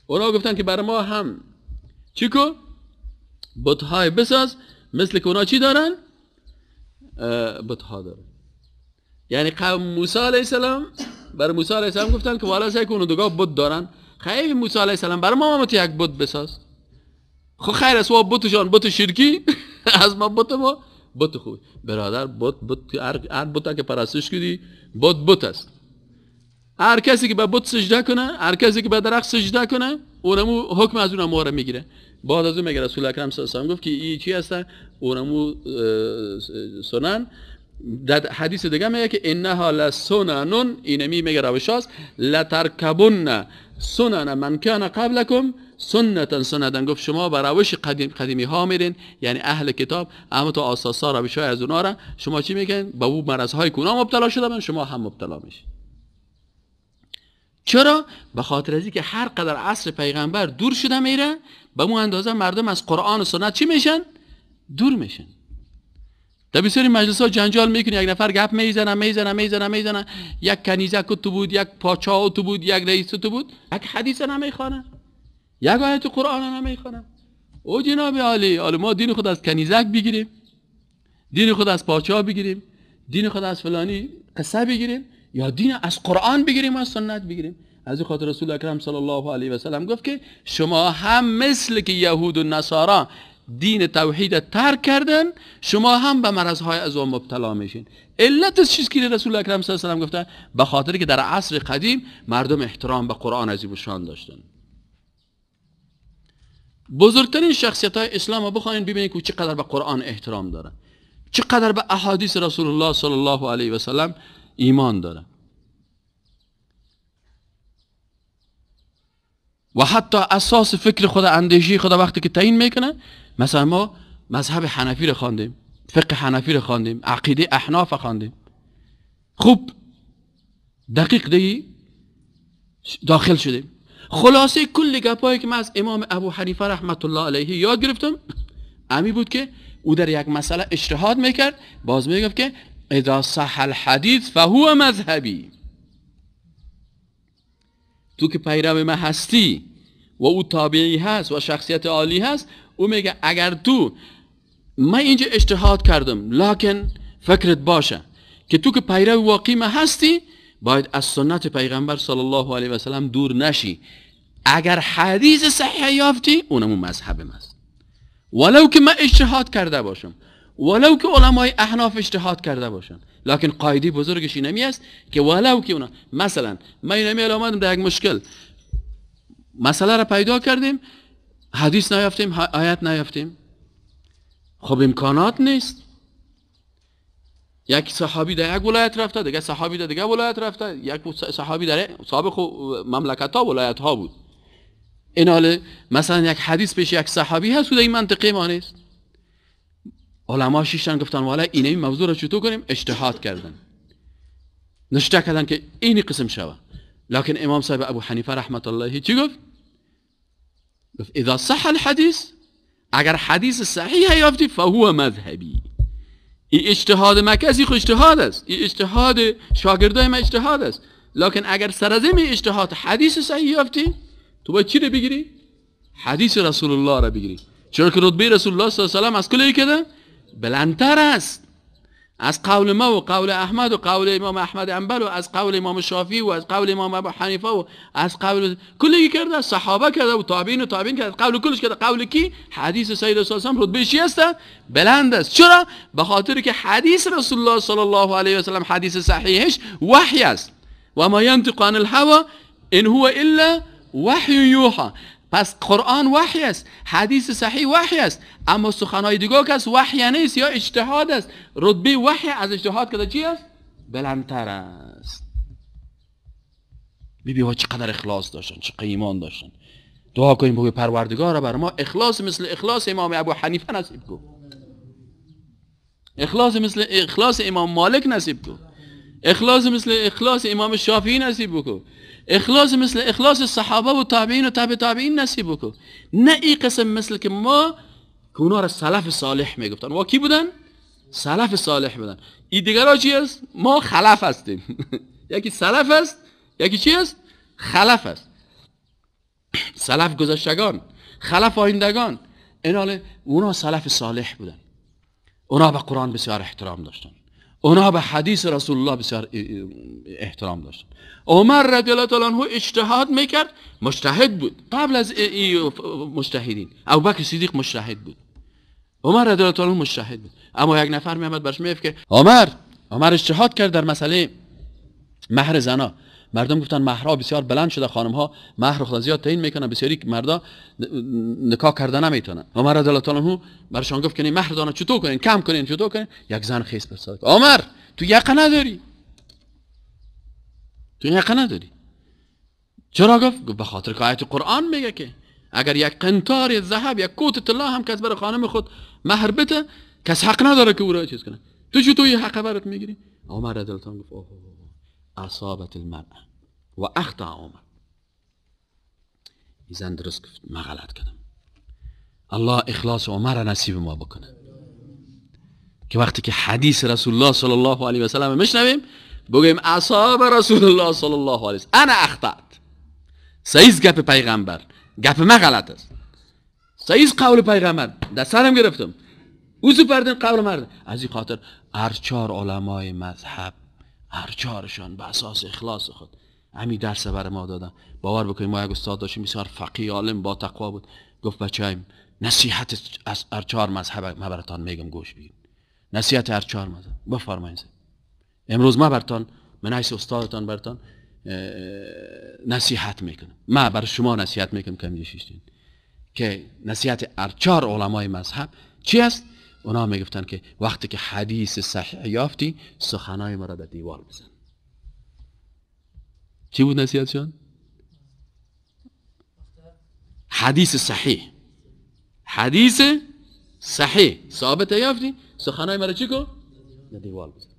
اونا گفتن که برای ما هم چی کو؟ بت‌های بساز مثل که اونا چی دارن؟ بت‌ها دارن. یعنی قوم موسی علیه السلام برای موسی علیه السلام گفتن که والا سعی کنو دوگاه بت دارن. خیلی موسی علیه السلام برای ما هم یک بت بساز. خب خیر است و بتشان بت شرکی از ما بت ما بت خوب. برادر بت هر بتا که پرستش کردی بت است. هر کسی که به بت سجده کنه، هر کسی که به درخت سجده کنه، اونمو حکم از اونم مهره میگیره. بعد از اون میگه رسول اکرم صلی الله علیه و آله گفت که این چی هستن؟ اونمو سنن. در حدیث دیگه میگه که انها لسنن، اینمی میگه روشاست. لترکبن سنن من کان قبلکم سنتا سنتا. گفت شما به روش قدیمی ها میرین، یعنی اهل کتاب، اما تو اساسا روش های از اونها را شما چی میگن؟ با اون مرض های که اونا مبتلا شدن شما هم مبتلا میشین. چرا؟ به خاطر از اینکه هر قدر عصر پیغمبر دور شده میره، به اون اندازه مردم از قرآن و سنت چی میشن؟ دور میشن. در بسیاری مجلس ها جنجال میکنه، یک نفر گپ میزنه، یک کنیزه تو بود، یک پاچا تو بود، یک رئیس تو بود، یک حدیث نمیخوانه، یک آیت قرآن نمیخوانه. او جناب عالی، ما دین خود از کنیزک بگیریم، دین خود از پاچا بگیریم، دین خود از فلانی قصه بگیریم، یا دین از قرآن بگیریم، از سنت بگیریم؟ از این خاطر رسول اکرم صلی الله علیه و سلم گفت که شما هم مثل که یهود و نصارا دین توحید ترک کردن، شما هم به مرضهای از اون مبتلا میشین. علت چیز که رسول اکرم صلی الله علیه و سلم گفته؟ به خاطر که در عصر قدیم مردم احترام به قرآن عظیم الشان داشتن. بزرگترین شخصیت های اسلام رو بخواین ببینید که چقدر به قرآن احترام داره، چقدر به احادیث رسول الله صلی الله علیه و سلم ایمان داره. و حتی اساس فکر خود، اندیشه خود وقتی که تعیین میکنه، مثلا ما مذهب حنفی رو خواندیم، فقه حنفی رو خواندیم، عقیده احناف رو خواندیم، خوب دقیق دی داخل شدیم. خلاصه کل گپایی که من از امام ابو حنیفه رحمت الله علیه یاد گرفتم امی بود که او در یک مسئله اجتهاد میکرد، باز میگفت که اذا صح الحدیث فهو مذهبی. تو که پیرو ما هستی و او تابعی هست و شخصیت عالی هست، او میگه اگر من اینجا اجتهاد کردم، لکن فکرت باشه که تو که پیرو واقعی ما هستی، باید از سنت پیغمبر صلی الله علیه و سلم دور نشی. اگر حدیث صحیح یافتی، اونمون مذهب ماست، ولو که من اجتهاد کرده باشم، ولو که علمای احناف اجتهاد کرده باشن. لکن قاعده بزرگش اینمی است که ولو که اونا، مثلا ما اینمی آمدیم در یک مشکل مسئله را پیدا کردیم، حدیث نیافتیم، آیت نیافتیم، خب امکانات نیست. یک صحابی در یک ولایت رفته، دیگه صحابی در دیگه ولایت رفته، یک صحابی در سابق مملکت ها ولایت ها بود. این حاله مثلا یک حدیث پیش یک صحابی هست و در این منطقه ما نیست. علما شیشتن گفتن والا این موضوع رو چطور کنیم؟ اجتهاد کردن، نشته کردن که اینی قسم شوه. لکن امام صاحب ابو حنیفه رحمت الله چی گفت؟ گفت اذا صح الحدیث، اگر حدیث صحیح یافتی فهو مذهبی. این اجتهاد مکسی خو اجتهاد است، این اجتهاد شاگردای ما اجتهاد است. لکن اگر سرزم اجتهاد حدیث صحیح یافتی، تو باید چی رو بگیری؟ حدیث رسول الله را بگیری. چرا که رتبه رسول الله صلی الله علیه و آله از کلی کده بلندتر است از قول ما و قول احمد و قول امام احمد انبل و از قول امام شافعی و از قول امام ابو حنیفه و از قول کلی کرده، صحابه کرده و تابعین کرده، قول کلش کرده. قول کی؟ حدیث سید رسول الله رتبه چی است؟ بلند است. چرا؟ به خاطر که حدیث رسول الله صلی الله علیه و سلم حدیث صحیحش وحی است. و ما ینطق عن الهوى ان هو الا وحی یوحى. پس قرآن وحی است، حدیث صحیح وحی است، اما سخنهای دیگه کس وحی نیست یا اجتهاد است. رتبه وحی از اجتهاد کده چی است؟ بلندتر است. ببین چقدر اخلاص داشتن، چقدر ایمان داشتن. دعا کنیم بگوی پروردگار بر ما اخلاص مثل اخلاص امام ابو حنیفه نصیب کن، اخلاص مثل اخلاص امام مالک نصیب کن، اخلاص مثل اخلاص امام شافعی نصیب بکن، اخلاص مثل اخلاص صحابه و تابعین و تابع تابعین نصیب بکن. نه این قسم مثل که ما که اونا را سلف صالح میگفتن. و کی بودن؟ سلف صالح بودن. این دیگرها چی است؟ ما خلف هستیم. یکی سلف است، یکی چی است؟ خلف است. سلف گذشتگان، خلف آیندگان. این حاله اونا سلف صالح بودن. اونا به قرآن بسیار احترام داشتن، اونا به حدیث رسول الله بسیار احترام داشتن. عمر رضی الله تعالی عنه اجتهاد میکرد، مجتهد بود قبل از مجتهدین. ابوبکر صدیق مجتهد بود، عمر رضی الله تعالی عنه مجتهد بود. اما یک نفر میامد برش میگفت که عمر اجتهاد کرد در مسئله مهر زنا. مردم گفتن مهرها بسیار بلند شده، خانم ها مهر خود زیاد تعیین میکنن، بسیاری مردا نکاح کردن نمیتونن. عمر رضی الله تعالی عنه برشان گفت که مهر دانا چطور کنین، کم کنین، چطور کنین؟ یک زن خیس برساد. عمر تو یقه نداری، تو یقه نداری. چرا؟ گفت به خاطر که آیت قرآن میگه که اگر یک قنطار ذهب یک کوت طلا هم کس برای خانم خود مهر بده، کس حق نداره که او را چیز کنه. تو چطور یه حق برات میگیری؟ عمر رضی الله عنه گفت اوه اصابت المرأة و اخطا عمر. این زن درست گفت، ما غلط کردم. الله اخلاص عمر نصیب ما بکنه که وقتی که حدیث رسول الله صلی الله علیه و سلم میشنویم بگیم اصاب رسول الله صلی الله علیه و سلم انا اخطأت. سیز گپ پیغمبر، گپ ما غلط است. سیز قول پیغمبر در سرم گرفتم، اوزو پردن قول مرد. از این خاطر هر چهار علمای مذهب، هر چهارشان به اساس اخلاص خود همین درس بر ما دادن. باور بکنید ما یک استاد داشتیم بسیار فقیه عالم با تقوا بود. گفت بچه‌ایم نصیحت از هر چهار مذهب ما براتون میگم گوش بگیر. نصیحت هر چهار مذهب بفرمایید. امروز ما براتون من حیث استادتان براتون نصیحت میکنم. ما برای شما نصیحت میکنم که نصیحت هر چهار علمای مذهب چی است؟ اونا میگفتن که وقتی که حدیث صحیح یافتی سخنای ما را در دیوار بزن. چی بود نصیحتشون؟ حدیث صحیح، حدیث صحیح ثابت یافتی سخنای ما را چی کن؟ در دیوار بزن.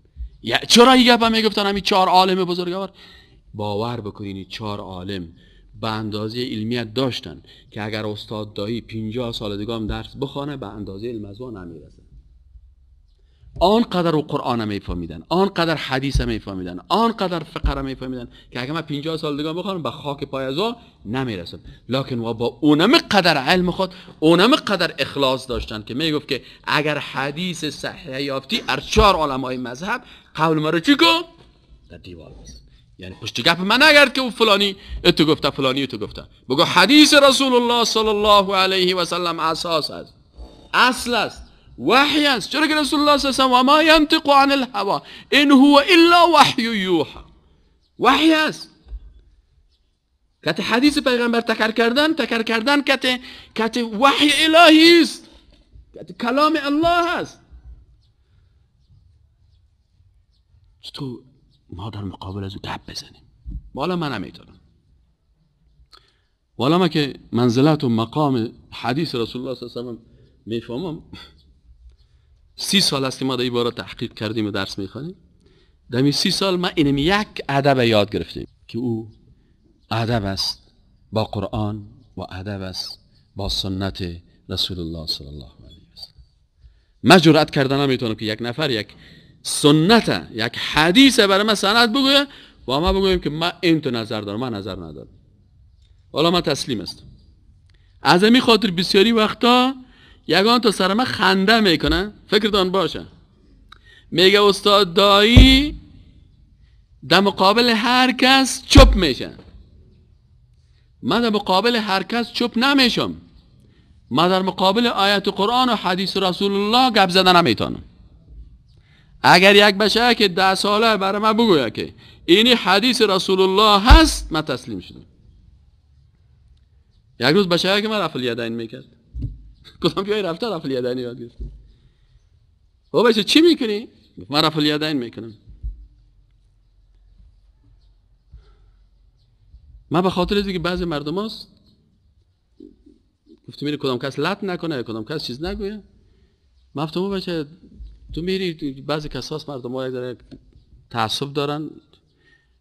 چرا این گپا میگفتن همین چهار عالم بزرگوار؟ باور بکنید چهار عالم به اندازه علمیت داشتن که اگر استاد دایی 50 سال دیگه هم درس بخونه به اندازه علم از اون نمیرسه. آنقدر قرآن هم میفهمیدن، آنقدر حدیث هم میفهمیدن، آنقدر فقه هم میفهمیدن که اگر من 50 سال دیگه بخونم به خاک پای از اون نمیرسم. لکن و با اونم قدر علم خود، اونم قدر اخلاص داشتن که میگفت که اگر حدیث صحیح یافتی هر چهار علمای مذهب قول ما رو چی کن؟ در دیوار بزن. یعنی پشت گپ من نگرد که فلانی تو گفته فلانی تو گفته. بگو حدیث رسول الله صلی الله علیه و سلم اساس است، اصل است، وحی است. چرا که رسول الله صلی الله علیه و ما ینطق عن الهوى ان هو الا وحی یوحى. وحی است. که حدیث پیغمبر تکرار کردن که وحی الهی است. کلام الله هست. تو ما در مقابل از او گپ بزنیم؟ والا من نمیتونم. والا ما که منزلت و مقام حدیث رسول الله صلی الله علیه و سلم میفهمم. 30 سال است که ما در این باره تحقیق کردیم و درس میخوانیم. در این 30 سال ما اینم یک ادب یاد گرفتیم که او ادب است با قرآن و ادب است با سنت رسول الله صلی الله علیه و سلم. من جرأت کردن نمیتونم که یک نفر یک سنت یک حدیث برای من سند بگوید و ما بگویم که من این تو نظر دارم، من نظر ندارم. والا من تسلیم است. از همین خاطر بسیاری وقتا یگان تو سر من خنده میکنن، فکرتان باشه، میگه استاد دایی در مقابل هر کس چپ میشه. من در مقابل هر کس چپ نمیشم. من در مقابل آیت قرآن و حدیث رسول الله گپ زدن نمیتونم. اگر یک بشه که 10 ساله برای من بگوید که اینی حدیث رسول الله هست، من تسلیم شدم. یک روز بشه که من رفع الیدین میکرد، گفتم بیای رفته رفع الیدین یاد گرفتم. او بشه چی میکنی؟ من رفع الیدین میکنم. من به خاطر اینکه بعضی مردم هست گفتم میره کدام کس لط نکنه، کدام کس چیز نگویه. من گفتم او بشه تو میری بعضی کساس مردم ها یک ذره تعصب دارن.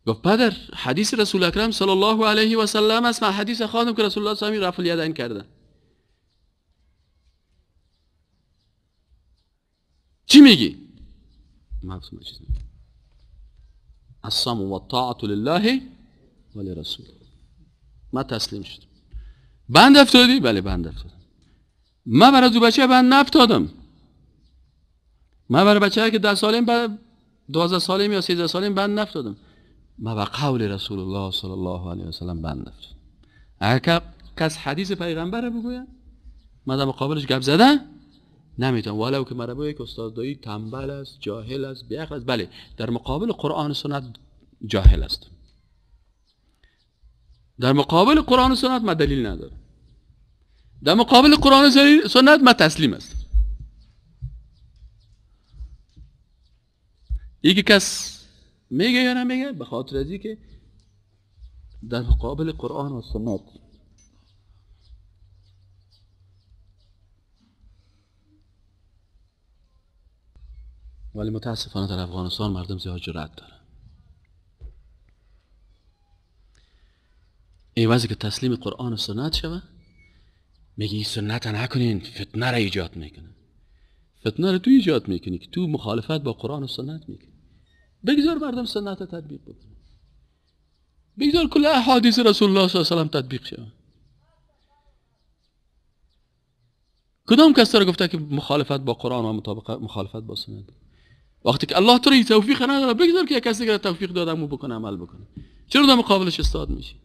گفت پدر حدیث رسول اکرم صلی الله علیه و سلم است. من حدیث خواندم که رسول الله صلی الله علیه و سلم رفع الیدین کرده. چی میگی؟ ما گفتم چیز نمیگم. السمع و الطاعة لله و لرسول. ما تسلیم شدم. بند افتادی؟ بله بند افتادم. من برای دو بچه بند نفتادم. من برای بچه که 10 سالیم 12 سالیم یا 13 سالیم بند نفتادم. ما به قول رسول الله صلی الله علیه و سلم بند نفتادم. اگر کس حدیث پیغمبر بگوید من در مقابلش گپ زدن نمیتونم، ولو که مرا بگه که استاد دایی تنبل است، جاهل است، بیعقل است. بله در مقابل قرآن و سنت جاهل است. در مقابل قرآن و سنت من دلیل ندارم. در مقابل قرآن و سنت من تسلیم است. یکی کس میگه یا نمیگه به خاطر ازی که در مقابل قرآن و سنت ولی متاسفانه در افغانستان مردم زیاد جرأت دارن. ایوازی که تسلیم قرآن و سنت شوه میگی سنت نکنین، فتنه را ایجاد میکنه. فتنه را تو ایجاد میکنی که تو مخالفت با قرآن و سنت میکنی. بگذار مردم سنت را تطبیق بکنه. بگذار کل احادیث رسول الله صلی الله علیه و سلم تطبیق شوه. کدام کس را گفته که مخالفت با قرآن و مخالفت با سنت؟ وقتی که الله تو را توفیق نداره بگذار که یک کسی که توفیق داده مو بکنه عمل بکنه. چرا در مقابلش استاد میشی؟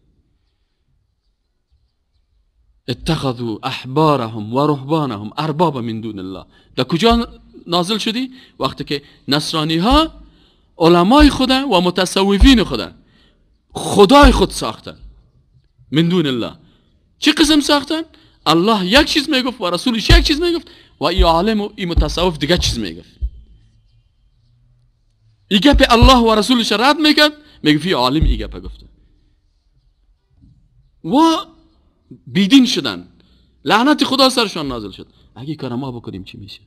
اتخذوا احبارهم و رهبانهم اربابا من دون الله. در کجا نازل شدی؟ وقتی که نصرانی ها علمای خدا و متصوفین خدا خدای خود ساختن من دون الله. چه قسم ساختن؟ الله یک چیز میگفت و رسولش یک چیز میگفت و ای عالم و ای متصوف دیگه چیز میگفت. ای گپ الله و رسولش رد میکرد میگفت ای عالم ای گپ گفته و بیدین شدن. لعنت خدا سرشان نازل شد. اگه کار ما بکنیم چی میشه؟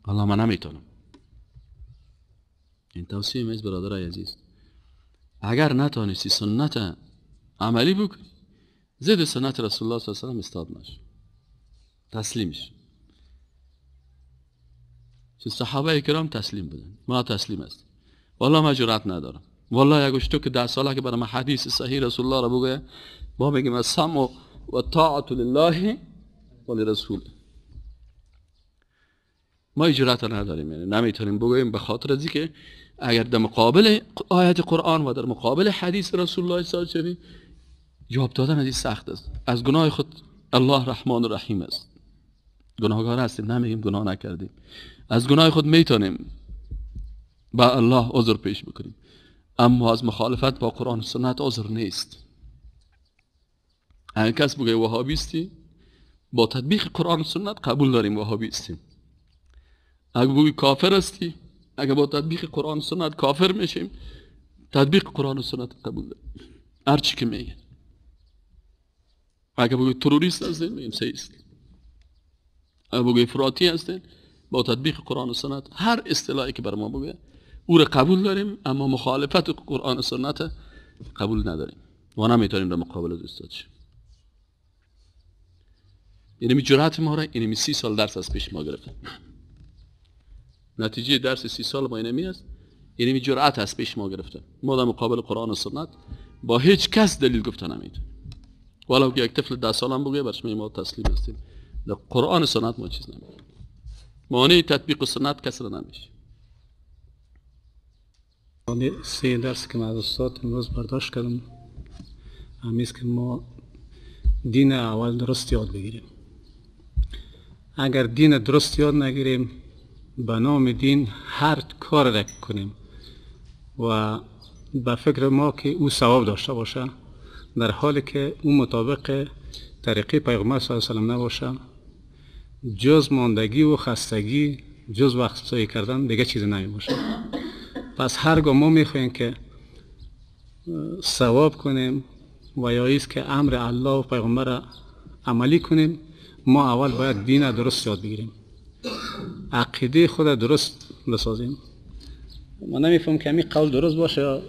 الله من نمیتونم. این توصیه میز برادرای عزیز، اگر نتونستی سنت عملی بکنی زد سنت رسول الله صلی الله علیه و سلم استاد نشو، تسلیمش. چون صحابه کرام تسلیم بودن، ما تسلیم هستیم. والله ما جرأت ندارم. والله اگه تو که 10 ساله که برای ما حدیث صحیح رسول الله را بگه با میگیم السمع و الطاعة لله و لرسول. ما جرأت نداریم، یعنی نمیتونیم بگوییم به خاطر از اینکه اگر در مقابل آیت قرآن و در مقابل حدیث رسول الله صلی الله علیه و سلم جواب دادن از این سخت است. از گناه خود الله رحمان و رحیم است. گناهکار هستیم، نمیگیم گناه نکردیم. از گناه خود میتونیم با الله عذر پیش بکنیم، اما از مخالفت با قرآن و سنت عذر نیست. اگر کس بگه وهابیستی با تطبیق قرآن و سنت قبول داریم وهابی هستیم. اگه بگی کافر هستی، اگه با تطبیق قرآن و سنت کافر میشیم، تطبیق قرآن و سنت قبول داریم هر چی که میگه. اگه بگی تروریست هستین میگیم صحیح است. اگه بگی افراطی هستین، با تطبیق قرآن و سنت هر اصطلاحی که بر ما بگه او را قبول داریم، اما مخالفت قرآن و سنت قبول نداریم و نمیتونیم در مقابل از استاد شیم. اینمی جرأت ما را اینمی 30 سال درس از پیش ما گرفته. نتیجه درس 30 سال ما اینمی است، اینمی جرأت از پیش ما گرفته. ما در مقابل قرآن و سنت با هیچ کس دلیل گفته نمیتونیم. ولو که یک طفل 10 سالم بگه برش ما تسلیم هستیم. در قرآن و سنت ما چیز نمیگیم. مانع تطبیق سنت کس را نمیشه. سه درس که من از استاد امروز برداشت کردم همیست که ما دین اول درست یاد بگیریم. اگر دین درست یاد نگیریم به نام دین هر کار را کنیم و به فکر ما که او ثواب داشته باشه، در حالی که او مطابق طریقه پیغمبر صلی الله علیه و سلم نباشه، جز ماندگی و خستگی، جز وقت ضایع کردن دیگه چیزی نمی باشه. پس هرگاه ما میخوایم که ثواب کنیم و یا ایست که امر الله و پیغمبر را عملی کنیم، ما اول باید دین درست یاد بگیریم، عقیده خود درست بسازیم. ما نمیفهم که همین قول درست باشه یا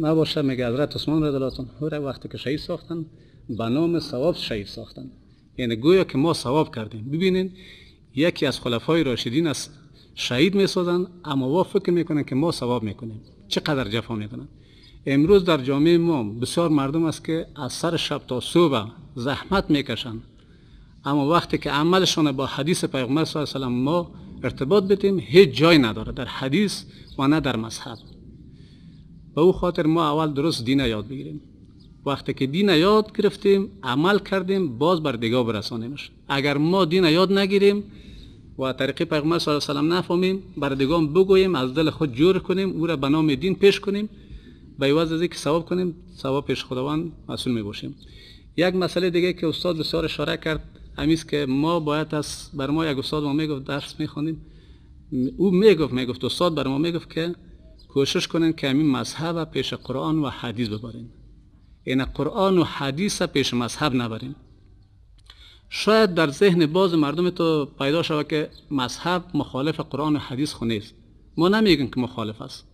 نباشه. میگه حضرت عثمان رضی الله عنه را وقتی که شهید ساختن به نام ثواب شهید ساختن، یعنی گویا که ما ثواب کردیم. ببینین یکی از خلفای راشدین است شهید میسازن، اما وا فکر میکنن که ما ثواب میکنیم. چقدر جفا میکنن. امروز در جامعه ما بسیار مردم است که از سر شب تا صبح زحمت میکشن، اما وقتی که عملشان با حدیث پیغمبر صلی الله علیه و سلم ما ارتباط بدیم هیچ جای نداره در حدیث و نه در مذهب. به او خاطر ما اول درست دین یاد بگیریم. وقتی که دین یاد گرفتیم عمل کردیم باز بر دیگه برسانیمش. اگر ما دین یاد نگیریم و طریق پیغمبر صلی الله علیه و سلم نفهمیم، بر دیگه بگوییم، از دل خود جور کنیم، او را به نام دین پیش کنیم، به عوض از اینکه ثواب کنیم ثواب پیش خداوند مسئول می باشیم. یک مسئله دیگه که استاد بسیار اشاره کرد همیست که ما باید از بر ما یک استاد ما میگفت درس میخوانیم، او میگفت استاد بر ما میگفت که کوشش کنین که همین مذهب پیش قرآن و حدیث ببرین. این قرآن و حدیث پیش مذهب نبرین. شاید در ذهن باز مردم تو پیدا شود که مذهب مخالف قرآن و حدیث خو نیست. ما نمیگیم که مخالف است،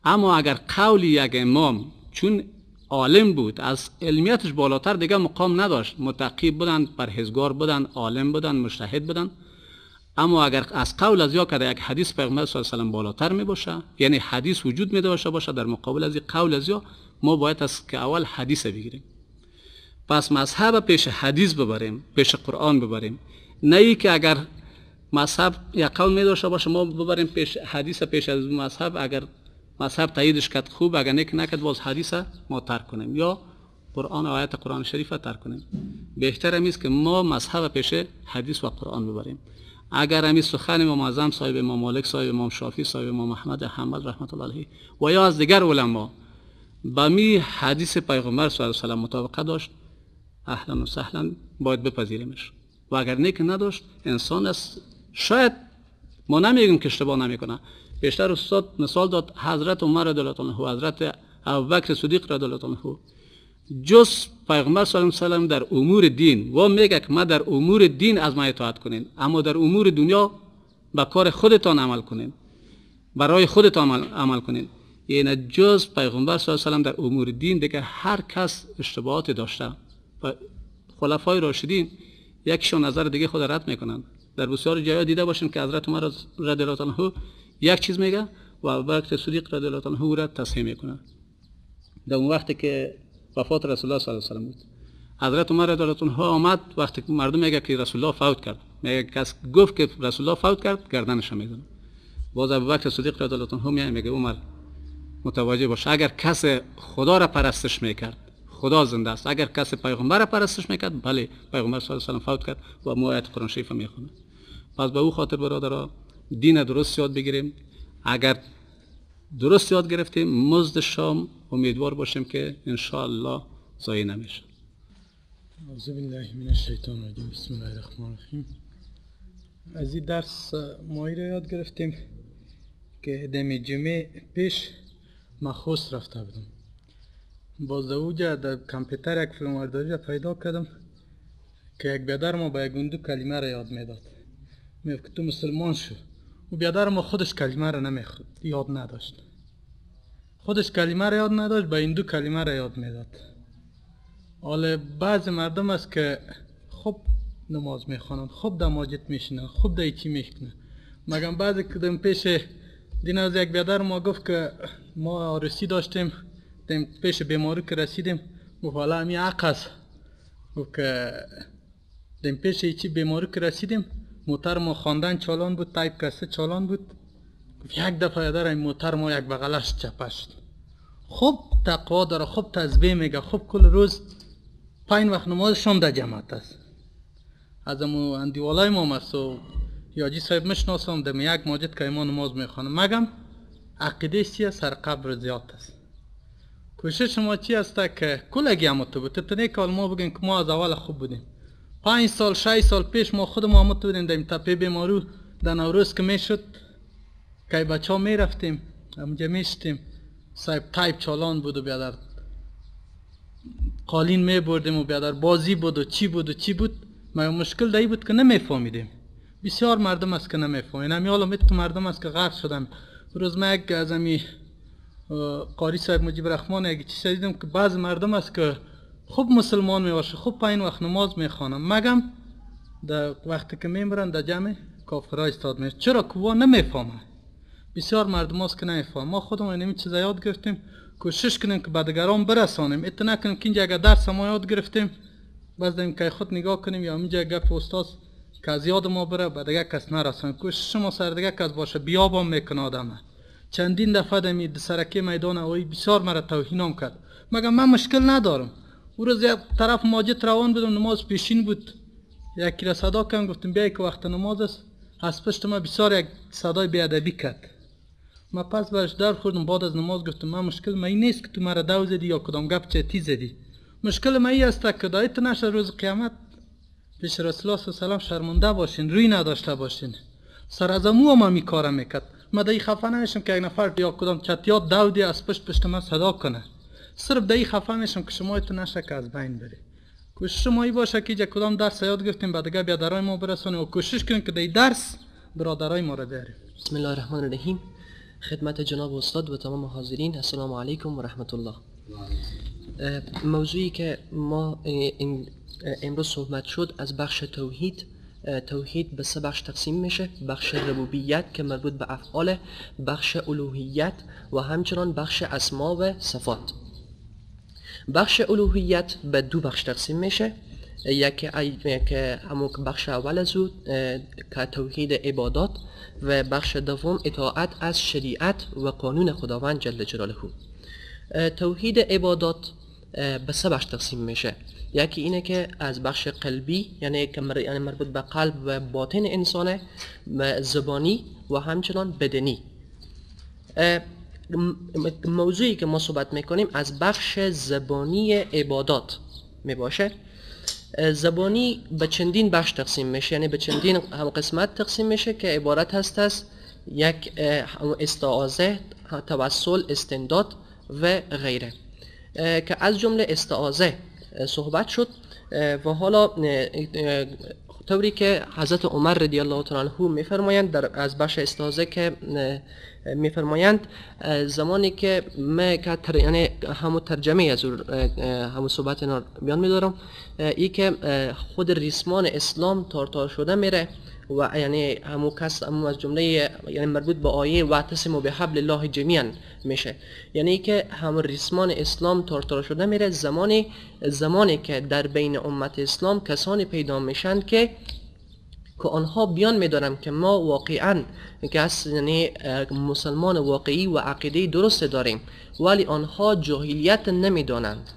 اما اگر قول یک امام چون عالم بود از علمیتش بالاتر دیگه مقام نداشت، متقی بودن، پرهیزگار بودن، عالم بودن، مجتهد بودن، اما اگر از قول از یا که یک حدیث پیغمبر صلی الله علیه و سلم بالاتر می باشه، یعنی حدیث وجود می داشته باشه در مقابل از قول از یا، ما باید از که اول حدیث بگیریم. پس مذهب پیش حدیث ببریم، پیش قرآن ببریم، نه ای که اگر مذهب یک قول می داشته باشه ما ببریم پیش حدیث پیش از مذهب. اگر مذهب تاییدش کرد خوب، اگر نکرد باز حدیث ما ترک کنیم یا قرآن آیت قرآن شریف ترک کنیم. بهتر است که ما مذهب پیش حدیث و قرآن ببریم. اگر همین سخن امام اعظم صاحب امام مالک صاحب امام شافعی صاحب امام احمد حنبل رحمت الله علیه و یا از دیگر علما با می حدیث پیغمبر صلی الله علیه و سلم مطابقت داشت، اهلا و سهلا باید بپذیریمش. و اگر نیک نداشت انسان است، شاید ما نمیگیم که اشتباه نمیکنه. بیشتر استاد مثال داد حضرت عمر رضی الله عنه و حضرت ابوبکر صدیق رضی الله عنه، جز پیغمبر صلی الله علیه و سلم در امور دین و میگه که ما در امور دین از ما اطاعت کنین، اما در امور دنیا با کار خودتان عمل کنین، برای خودتان عمل کنین. یعنی جز پیغمبر صلی الله علیه و سلم در امور دین دیگه هر کس اشتباهات داشته و خلفای راشدین یکشون نظر دیگه خود رد میکنن. در بسیار جاها دیده باشین که حضرت عمر رضی الله عنه یک چیز میگه و ابوبکر صدیق رضی الله عنه او را تصحیح میکنه. در اون وقتی که وفات رسول الله صلی الله علیه و سلم بود، حضرت عمر رضی الله عنه آمد وقتی مردم میگه که رسول الله فوت کرد، میگه کس گفت که رسول الله فوت کرد گردنش میزنه. باز ابوبکر صدیق رضی الله عنه میگه عمر متوجه باش، اگر کس خدا را پرستش میکرد خدا زنده است، اگر کس پیغمبر را پرستش میکرد بله پیغمبر صلی الله علیه و سلم فوت کرد و ما آیت قرآن شریف میخونه. پس به او خاطر برادرها دین درست یاد بگیریم. اگر درست یاد گرفتیم مزد شام امیدوار باشیم که ان شاء الله ضایع نمیشه. اعوذ بالله من الشیطان الرجیم. بسم الله الرحمن الرحیم. از این درس مایی را یاد گرفتیم که دمی جمعه پیش ما خوست رفته بودم. باز اوجا در کامپیوتر یک فیلمبرداری را پیدا کردم که یک بیادر ما با یک اندو کلمه را یاد میداد. میگفت که تو مسلمان شو. و بیادر ما خودش کلمه را یاد نداشت. خودش کلمه را یاد نداشت، با اندو کلمه را یاد میداد. حالا بعض مردم است که خوب نماز میخوانند، خوب در مسجد میشینند، خوب در چی میکنند. مگم بعضی کدام پیش دین از یک بیادر ما گفت که ما عروسی داشتیم، پیش بیماری که رسیدیم، گفت حالا همی حق است. گفت که دیم پیش چی بیماری که رسیدیم، موتر ما خواندن چالان بود، تایپ کسته چالان بود. گفت یک دفعه یادر این موتر ما یک بغلش چپه شد. خوب تقوا داره، خوب تسبیح میگه، خوب کل روز 5 وقت نمازشون در جماعت است. از امو اندیوالای ما است و یاجی صاحب میشناسم دم یک مسجد که ما نماز میخوانم. مگم عقیده چی است؟ سر قبر زیاد است. کوشش ما چی است که کلگی هم تو بود. تنه که ما بگیم که ما از اول خوب بودیم. 5 سال 6 سال پیش ما خود ما بودیم در تپه بیمارو در نوروز که میشد که بچه ها میرفتیم همونجا میشتیم. صاحب تایپ چالان بود و بیادر قالین میبردیم و بیادر بازی بود و چی بود و چی بود. ما مشکل دایی بود که نمیفهمیدیم. بسیار مردم است که نمیفهمید. همی حالا تو مردم است که غرق شدن. روز ما یک از همی قاری صاحب مجیب رحمان یک چیز دیدم که بعض مردم است که خوب مسلمان میباشه، خوب 5 وقت نماز میخوانن، مگم در وقتی که میمرن در جمع کافرها استاد میشه. چرا که وا نمیفهمه. بسیار مردم است که نمیفهمه. ما خودمون این چیزا یاد گرفتیم، کوشش کنیم که به دیگران برسانیم. اتنا کنیم که اینجا اگر درس ما یاد گرفتیم باز دیم که خود نگاه کنیم یا اینجا گپ استاد که از یاد ما بره به دیگه کس نرسانیم. کوشش ما سر دیگه کس باشه بیابان میکنه آدمه. چندین دفعه دمی سرکی میدان هوایی بسیار مرا توهینام کرد. مگم من مشکل ندارم. او روز یک طرف مسجد روان بودم، نماز پیشین بود، یکی را صدا کردم گفتم بیای که وقت نماز است. از پشت ما بسیار یک صدای بیادبی کرد. ما پس برش در خوردم. بعد از نماز گفتم من مشکل من این نیست که تو مرا دو زدی یا کدام گپ چتی زدی. مشکل من این است که دایت نشه روز قیامت پیش رسول الله صلی الله علیه و شرمنده باشین، روی نداشته باشین. سر از امو ما می کارم میکرد. ما دایی خفه نمیشم که یک نفر یا کدام چتیات دودی از پشت ما صدا کنه. صرف دایی خفه میشم که شما تو نشه که از بین بری. کوشش ما این باشه که کدام درس یاد گرفتیم بعد دیگه بیادرای ما برسونیم و کوشش کنیم که در درس برادرای ما رو بیاریم. بسم الله الرحمن الرحیم. خدمت جناب استاد و تمام حاضرین السلام علیکم و رحمت الله. موضوعی که ما امروز صحبت شد از بخش توحید. توحید به 3 بخش تقسیم میشه: بخش ربوبیت که مربوط به افعال، بخش الوهیت و همچنان بخش اسما و صفات. بخش الوهیت به 2 بخش تقسیم میشه. یکی همون بخش اول از او که توحید عبادات و بخش دوم اطاعت از شریعت و قانون خداوند جل جلاله. توحید عبادات به 3 بخش تقسیم میشه. یکی اینه که از بخش قلبی یعنی مربوط به قلب و باطن انسانه، زبانی و همچنان بدنی. موضوعی که ما صحبت میکنیم از بخش زبانی عبادات میباشه. زبانی به چندین بخش تقسیم میشه، یعنی به چندین هم قسمت تقسیم میشه که عبارت هست از یک استعاذه، توسل، استنداد و غیره. که از جمله استعاذه صحبت شد و حالا طوری که حضرت عمر رضی الله تعالی عنه میفرمایند در از بخش استعاذه که میفرمایند زمانی که یعنی همون ترجمه از همون صحبت اینا بیان میدارم، ای که خود ریسمان اسلام تار شده میره و یعنی همون کس همون از جمله یعنی مربوط به آیه واعتصموا بحبل الله جمیعا میشه، یعنی که همون ریسمان اسلام تار شده میره زمانی که در بین امت اسلام کسانی پیدا میشن که آنها بیان میدارن که ما واقعا یعنی مسلمان واقعی و عقیده درست داریم، ولی آنها جاهلیت نمیدانند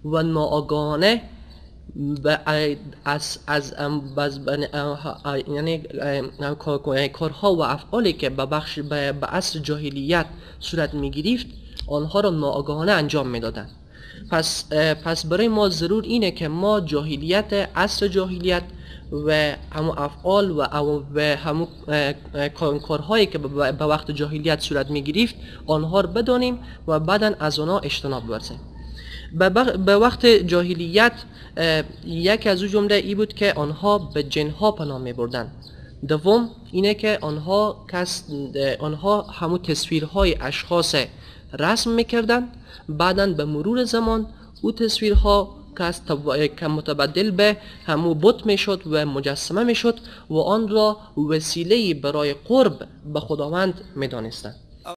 و ناآگاهانه یعنی کارها و افعالی که به اصل جاهلیت صورت میگرفت آنها را ناآگاهانه انجام میدادند. پس برای ما ضرور اینه که ما جاهلیت، عصر جاهلیت و همو افعال و همو کارهایی که به وقت جاهلیت صورت می گرفت آنها رو بدانیم و بعدا از آنها اجتناب ورزیم. به وقت جاهلیت یک از او جمله ای بود که آنها به جنها پناه می بردن. دوم اینه که آنها همو تصویرهای اشخاص رسم میکردن، بعداً به مرور زمان او تصویرها که متبدل به همو بت میشد و مجسمه میشد و آن را وسیله برای قرب به خداوند میدانستند.